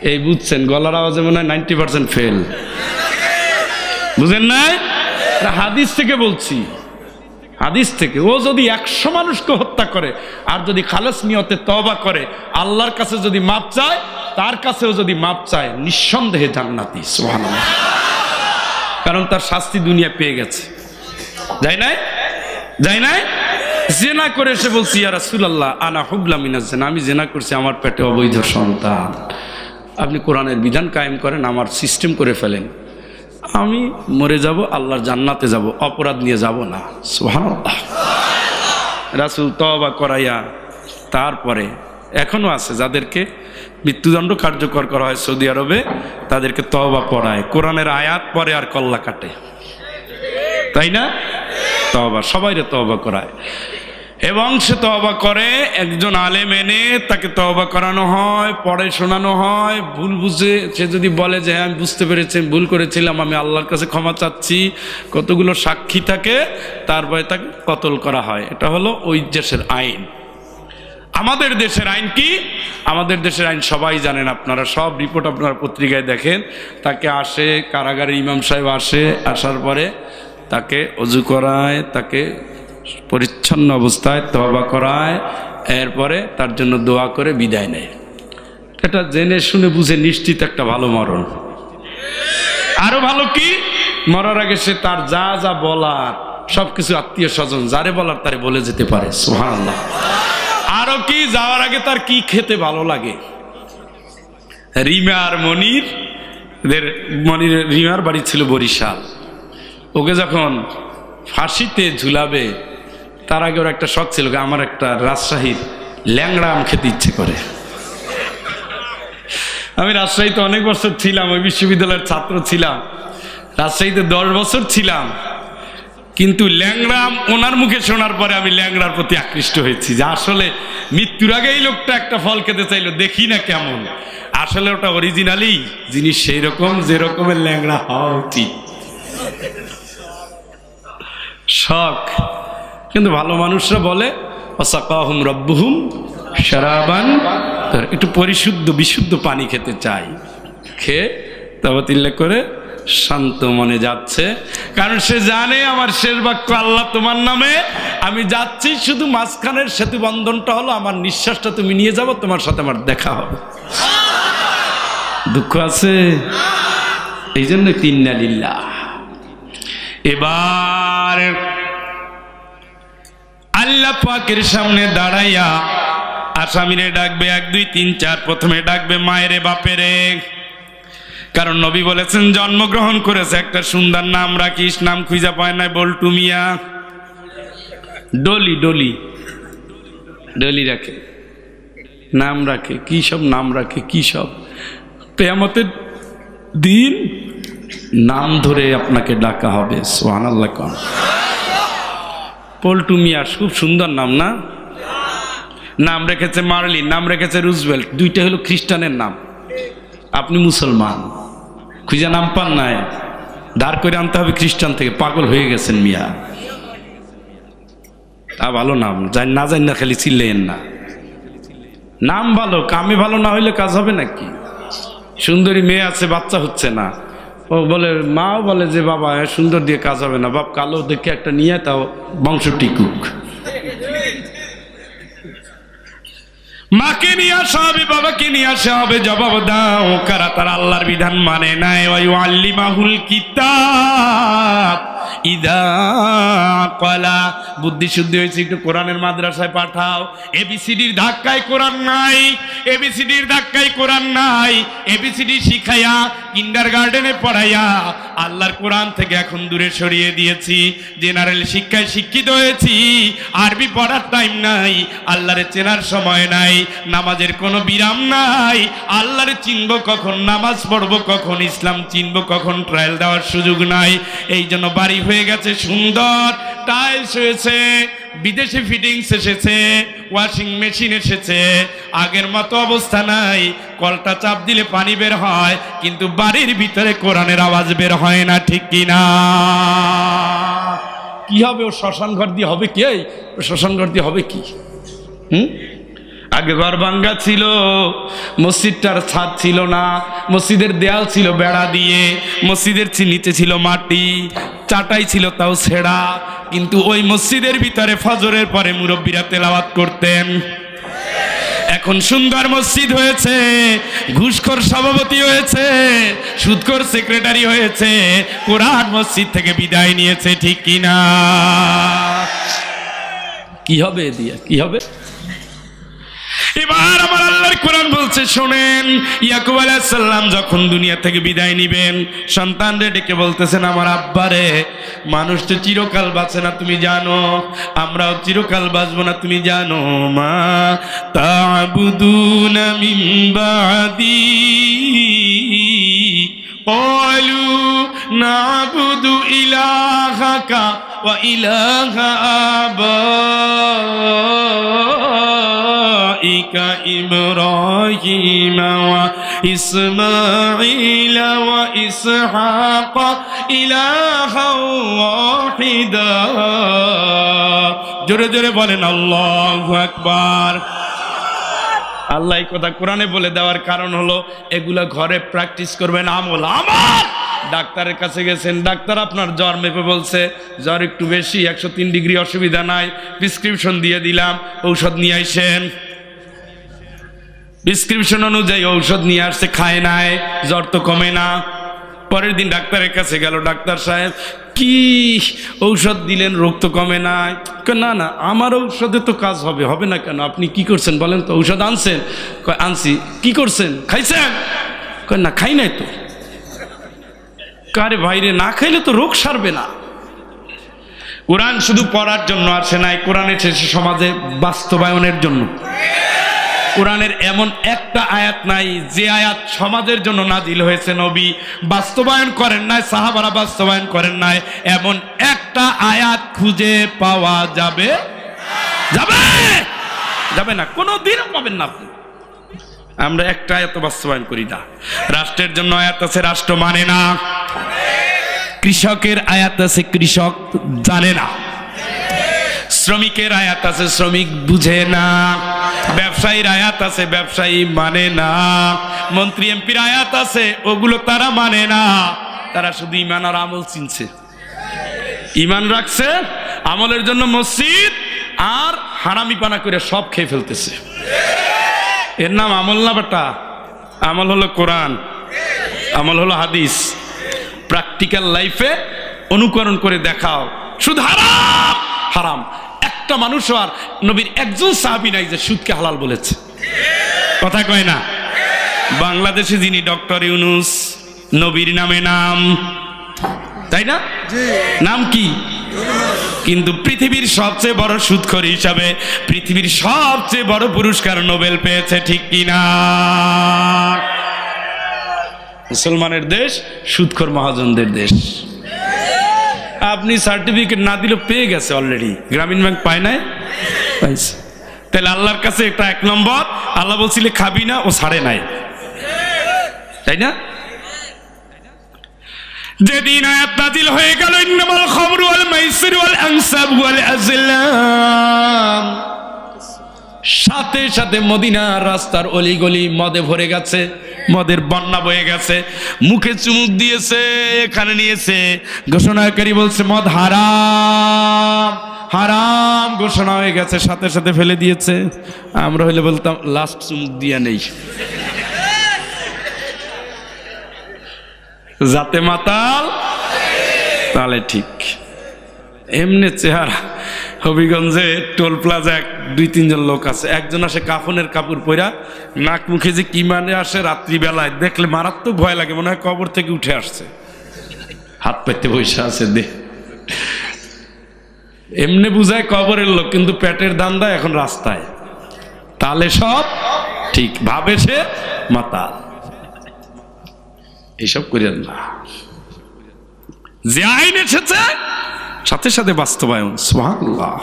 এই বুঝছেন, গলার আওয়াজে মনে হয় 90% ফেল। বুঝেন নাই? হাদিস থেকে বলছি, হাদিস থেকে। ও যদি 100 মানুষকে হত্যা করে আর যদি খালেস নিয়তে তওবা করে, আল্লাহর কাছে যদি মাপ চায়, তার কাছেও যদি মাপ চায়, নিঃসন্দেহে জান্নাতি। সুবহানাল্লাহ। কারণ তার শাস্তি দুনিয়া পেয়ে গেছে। যাই নাই? যাই নাই? জেনা করে এসে বলছি ইয়া রাসূলুল্লাহ আনা হুবলা মিনাজ জিনা, আমি জেনা করছি, আমার পেটে অবৈধ সন্তান। আপনি কোরআনের বিধান কায়েম করেন, আমার সিস্টেম করে ফেলেন, আমি মরে যাব, আল্লাহর জান্নাতে যাব, অপরাধ নিয়ে যাব না। সুবহানাল্লাহ। রাসূল তওবা করাইয়া তারপরে এখনো আছে যাদেরকে মৃত্যুদণ্ড কার্যকর করা হয় সৌদি আরবে, তাদেরকে তওবা পড়ায়, কোরআনের আয়াত পড়ে আর কল্লা কাটে, তাই না? তওবা সবাইরে তওবা করায় এবং সে তওবা করে, একজন আলেম এনে তাকে তওবা করানো হয়, পড়ে শোনানো হয়। ভুল বুঝে সে যদি বলে যে হ্যাঁ আমি বুঝতে পেরেছি, ভুল করেছিলাম, আমি আল্লাহর কাছে ক্ষমা চাচ্ছি, কতগুলো সাক্ষী থাকে, তারপরে তাকে কতল করা হয়। এটা হলো ওই দেশের আইন। আমাদের দেশের আইন কি? আমাদের দেশের আইন সবাই জানেন, আপনারা সব রিপোর্ট আপনারা পত্রিকায় দেখেন। তাকে আসে, কারাগারের ইমাম সাহেব আসে, আসার পরে তাকে অজু করায়, তাকে পরিচ্ছন্ন অবস্থায় তওবা করায়, এরপরে তার জন্য দোয়া করে বিদায় নেয়। এটা জেনে শুনে বুঝে নিশ্চিত একটা ভালো মরণ। আরো ভালো কি? মরার আগে সে তার যা যা বলার সবকিছু আত্মীয় স্বজন যারে বলার তারে বলে যেতে পারে। সুবহানাল্লাহ। আরো কি? যাওয়ার আগে তার কি খেতে ভালো লাগে। রিমা আর মনির, রিমার বাড়ি ছিল বরিশাল। ওকে যখন ফাঁসিতে ঝুলাবে তার আগে ওর একটা শখ ছিল, আমার একটা রাজশাহীর ল্যাংড়া আম খেতে ইচ্ছে করে। আমি রাজশাহীতে অনেক বছর ছিলাম, ওই বিশ্ববিদ্যালয়ের ছাত্র ছিলাম, রাজশাহীতে 10 বছর ছিলাম, কিন্তু ল্যাংড়া আম ওনার মুখে শোনার পরে আমি ল্যাংড়ার প্রতি আকৃষ্ট হয়েছি, যে আসলে মৃত্যুর আগে এই লোকটা একটা ফল খেতে চাইলো, দেখি না কেমন। আসলে ওটা অরিজিনালি জিনিস সেই রকম যে রকমের ল্যাংড়া হওয়া উচিত। শখ। কিন্তু ভালো মানুষরা বলে ওয়াসাকাহুম রাব্বুহুম শারাবান, একটু পরিশুদ্ধ বিশুদ্ধ পানি খেতে চাই, খেয়ে তাওবাতিল্লাহ করে শান্ত মনে যাচ্ছে। কারণ সে জানে আমার শেষ বাক্য আল্লাহ তোমার নামে, আমি যাচ্ছি, শুধু মাঝখানের সেতু বন্ধনটা হলো আমার নিঃশ্বাসটা তুমি নিয়ে যাবো, তোমার সাথে আমার দেখা হবে। দুঃখ আছে, এই জন্য ইন্না লিল্লাহ। এবার আল্লাহ পাকের সামনে দাঁড়াইয়া আসামিরে ডাকবে 1 2 3 4। প্রথমে ডাকবে মায়েরে বাপেরে, কারণ নবী বলেছেন জন্মগ্রহণ করেছে একটা সুন্দর নাম রাখিস, নাম খুঁজা পায় না, বল্টু মিয়া। ডলি ডলি ডলি রাখে, নাম রাখে, কি সব নাম রাখে, কি সব। কিয়ামতের দিন নাম ধরে আপনাকে ডাকা হবে। সুবহানাল্লাহ। পল্টু মিয়া খুব সুন্দর নাম না? নাম রেখেছে মার্লিন, নাম রেখেছে রুজভেল্ট, দুইটা হলো খ্রিস্টানের নাম। আপনি মুসলমান, খুঁজে নাম পান নাই, ধার করে আনতে হবে খ্রিস্টান থেকে। পাগল হয়ে গেছেন মিয়া। তা ভালো নাম, না জানি না খালি চিল্লেন না। নাম ভালো, কামে ভালো না হইলে কাজ হবে নাকি? সুন্দরী মেয়ে আছে, বাচ্চা হচ্ছে না, ও বলে, মাও বলে যে বাবা সুন্দর দিয়ে কাজ হবে না, বাপ কালো দেখে একটা নিয়ে তাও বংশ টিকুক। মাকে নিয়ে আসা হবে, বাবাকে নিয়ে আসা হবে, জবাব দাও কারা তারা আল্লাহর বিধান মানে নাই। ওয়াইউআল্লিমাহুল কিতাব ইদা ক্বালা, বুদ্ধি শুদ্ধি হয়েছে একটু কোরআনের মাদ্রাসায় পাঠাও। এবিসিডির ধাক্কায় কোরআন নাই, এবিসিডির ধাক্কায় কোরআন নাই। এবিসিডি শিখাইয়া কিন্ডারগার্ডেনে পড়াইয়া আল্লাহর কোরআন থেকে এখন দূরে সরিয়ে দিয়েছি। জেনারেল শিক্ষায় শিক্ষিত হয়েছি, আরবি পড়ার টাইম নাই, আল্লাহরে চেনার সময় নাই, নামাজের কোনো বিরাম নাই। আল্লাহরে চিনব কখন, নামাজ পড়বো কখন, ইসলাম চিনব কখন, ট্রায়াল দেওয়ার সুযোগ নাই। এই জন্য বাড়ি হয়ে গেছে সুন্দর, টাইলস হয়েছে, বিদেশি ফিটিংস এসেছে, ওয়াশিং মেশিন এসেছে, আগের মতো অবস্থা নাই। কলটা চাপ দিলে পানি বের হয়, কিন্তু বাড়ির ভিতরে কোরআনের আওয়াজ বের হয় না, ঠিক কিনা? কি হবে? ও শ্মশান ঘর দিয়ে হবে কি? ও শ্মশান ঘর দিয়ে হবে কি? আগে ঘর ভাঙ্গা ছিল, মসজিদটার ছাদ ছিল না, মসজিদের দেয়াল ছিল বেড়া দিয়ে, মসজিদের নিচে ছিল মাটি, চাটাই ছিল তাও ছেঁড়া, কিন্তু ওই মসজিদের ভিতরে ফজরের পরে মুরব্বীরা তেলাওয়াত করতেন। এখন সুন্দর মসজিদ হয়েছে, ঘুষখোর সভাপতি হয়েছে, সুদখোর সেক্রেটারি হয়েছে, কোরআন মসজিদ থেকে বিদায় নিয়েছে, ঠিক কিনা? কি হবে দিয়া, কি হবে? এবার আমার আল্লাহর কোরআন বলছে, শোনেন, ইয়াকুব আলাইহিস সালাম যখন দুনিয়া থেকে বিদায় নিবেন, সন্তানরে ডেকে বলতেছেন, আমার আব্বারে, মানুষ তো চিরকাল বাঁচে না তুমি জানো, আমরাও চিরকাল বাঁচবো না তুমি জানো। মা তা'বুদুনা মিন বাদি ক্বালু না'বুদু ইলাহাকা ওয়া ইলাহা আবাইকা ইব্রাহিম ওয়া ইসমাঈল ওয়া ইসহাক ইলাহাও ওয়াহিদা। জোরে জোরে বলেন আল্লাহু আকবার। আল্লাহ এই কথা কোরআনে বলে দেওয়ার কারণ হলো এগুলা ঘরে প্র্যাকটিস করবেন, আমল। আমার ডাক্তারের কাছে গেছেন, ডাক্তার আপনার জ্বর মেপে বলছে জ্বর একটু বেশি, 103 ডিগ্রি, অসুবিধা নাই, প্রেসক্রিপশন দিয়ে দিলাম, ঔষধ নিয়ে আইসেন। প্রেসক্রিপশন অনুযায়ী ঔষধ নিয়ে আসছে, খায় নাই, জ্বর তো কমে না। পরের দিন ডাক্তারের কাছে গেল, ডাক্তার সাহেব কি ঔষধ দিলেন, রোগ তো কমে নাই? না না, আমার ঔষধে তো কাজ হবে। হবে না কেন? আপনি কি করছেন বলেন তো? ঔষধ আনছেন? আনছি। কি করছেন? খাইছেন? না, খাই নাই তো। কারে ভাইরে, না খাইলে তো রোগ সারবে না। কোরআন শুধু পড়ার জন্য আসে নাই, কোরআন এসেছে সমাজে বাস্তবায়নের জন্য। কোরআনের এমন একটা আয়াত নাই যে আয়াত সমাজের জন্য নাজিল হয়েছে, নবী বাস্তবায়ন করেন নাই, সাহাবারা বাস্তবায়ন করেন নাই, এমন একটা আয়াত খুঁজে পাওয়া যাবে যাবে না, কোনোদিনও পাবেন না আপনি। আমরা একটা আয়াত বাস্তবায়ন করি না। রাষ্ট্রের জন্য আয়াত আছে, রাষ্ট্র মানে না। কৃষকের আয়াত আছে, কৃষক জানে না। শ্রমিকের আয়াত আছে, শ্রমিক বুঝে না। ব্যবসায়ীর আয়াত আছে, ব্যবসায়ী মানে না। মন্ত্রী এমপির আয়াত আছে, ওগুলো তারা মানে না। তারা শুধু ইমান আর আমল চিনছে, ইমান রাখছে, আমলের জন্য মসজিদ, আর হারামি পানা করে সব খেয়ে ফেলতেছে। এর নাম আমল না বেটা। আমল হলো কোরআন, আমল হলো হাদিস। প্র্যাকটিক্যাল লাইফে অনুকরণ করে দেখাও। সুদ হারাম, হারাম। একটা মানুষ আর নবীর একজন সাহাবী নাই যে সুদকে হালাল বলেছে, কথা কয় না। বাংলাদেশে যিনি ডক্টর ইউনূস, নবীর নামে নাম, তাই না? নাম কি? কিন্তু পৃথিবীর সবচেয়ে বড় সুদখোর হিসাবে পৃথিবীর সবচেয়ে বড় পুরস্কার নোবেল পেয়েছে, ঠিক কিনা? মুসলমানের দেশ, সুদখোর মহাজনদের দেশ। আপনি সার্টিফিকেট না দিলেও পেয়ে গেছে অলরেডি। গ্রামীণ ব্যাংক পায় নাই? পাইছে। তাহলে আল্লাহর কাছে এটা 1 নম্বর। আল্লাহ বলছিলে খাবি না, ও ছাড়ে নাই, তাই না? যেদিন আয়াত নাযিল হয়ে গেল ইন্নামাল খামরু ওয়াল মাইসিরু ওয়াল আনসাবু ওয়াল আজলাম, সাথে সাথে মদিনার রাস্তার অলিগলি মদে ভরে গেছে, মদের বন্যা বয়ে গেছে। মুখে চুমুক দিয়েছে, এখানে নিয়েছে, ঘোষণাকারী বলছে মদ হারাম, হারাম ঘোষণা হয়ে গেছে, সাথে সাথে ফেলে দিয়েছে। আমরা হইলে বলতাম লাস্ট চুমুক দিয়া নেই, যাতে মাতাল তাহলে ঠিক। এমনি চেহারা। হবিগঞ্জে টোল প্লাজা 2-3 জন লোক আছে, একজন আসে কাফনের কাপড় পরা, নাক মুখে যে কি মানে আসে, রাত্রিবেলায় দেখলে মারাত্মক ভয় লাগে, মনে হয় কবর থেকে উঠে আসছে, হাত পেতে বসে আছে। এমনি বুঝায় কবরের লোক, কিন্তু পেটের দান্দা এখন রাস্তায়, তাহলে সব ঠিক, ভাবে সে মাতাল। এইসব করেন না, যে আইন এসেছে সাথে সাথে বাস্তবায়ন। সুবহানাল্লাহ।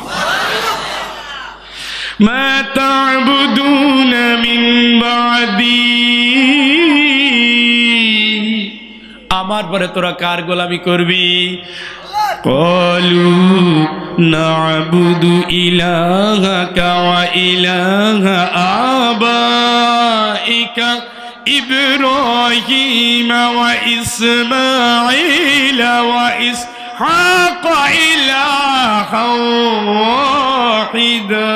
মা তা'বুদুনা মিন বা'দি, আমার পরে তোরা কার গোলামি করবি? ক্বালু না'বুদু ইলাহাকা ওয়া ইলাহা আবাইকা ইব্রাহিম ওয়া ইসমাঈল ওয়া ইসহাক ইলাহা ওয়াহিদা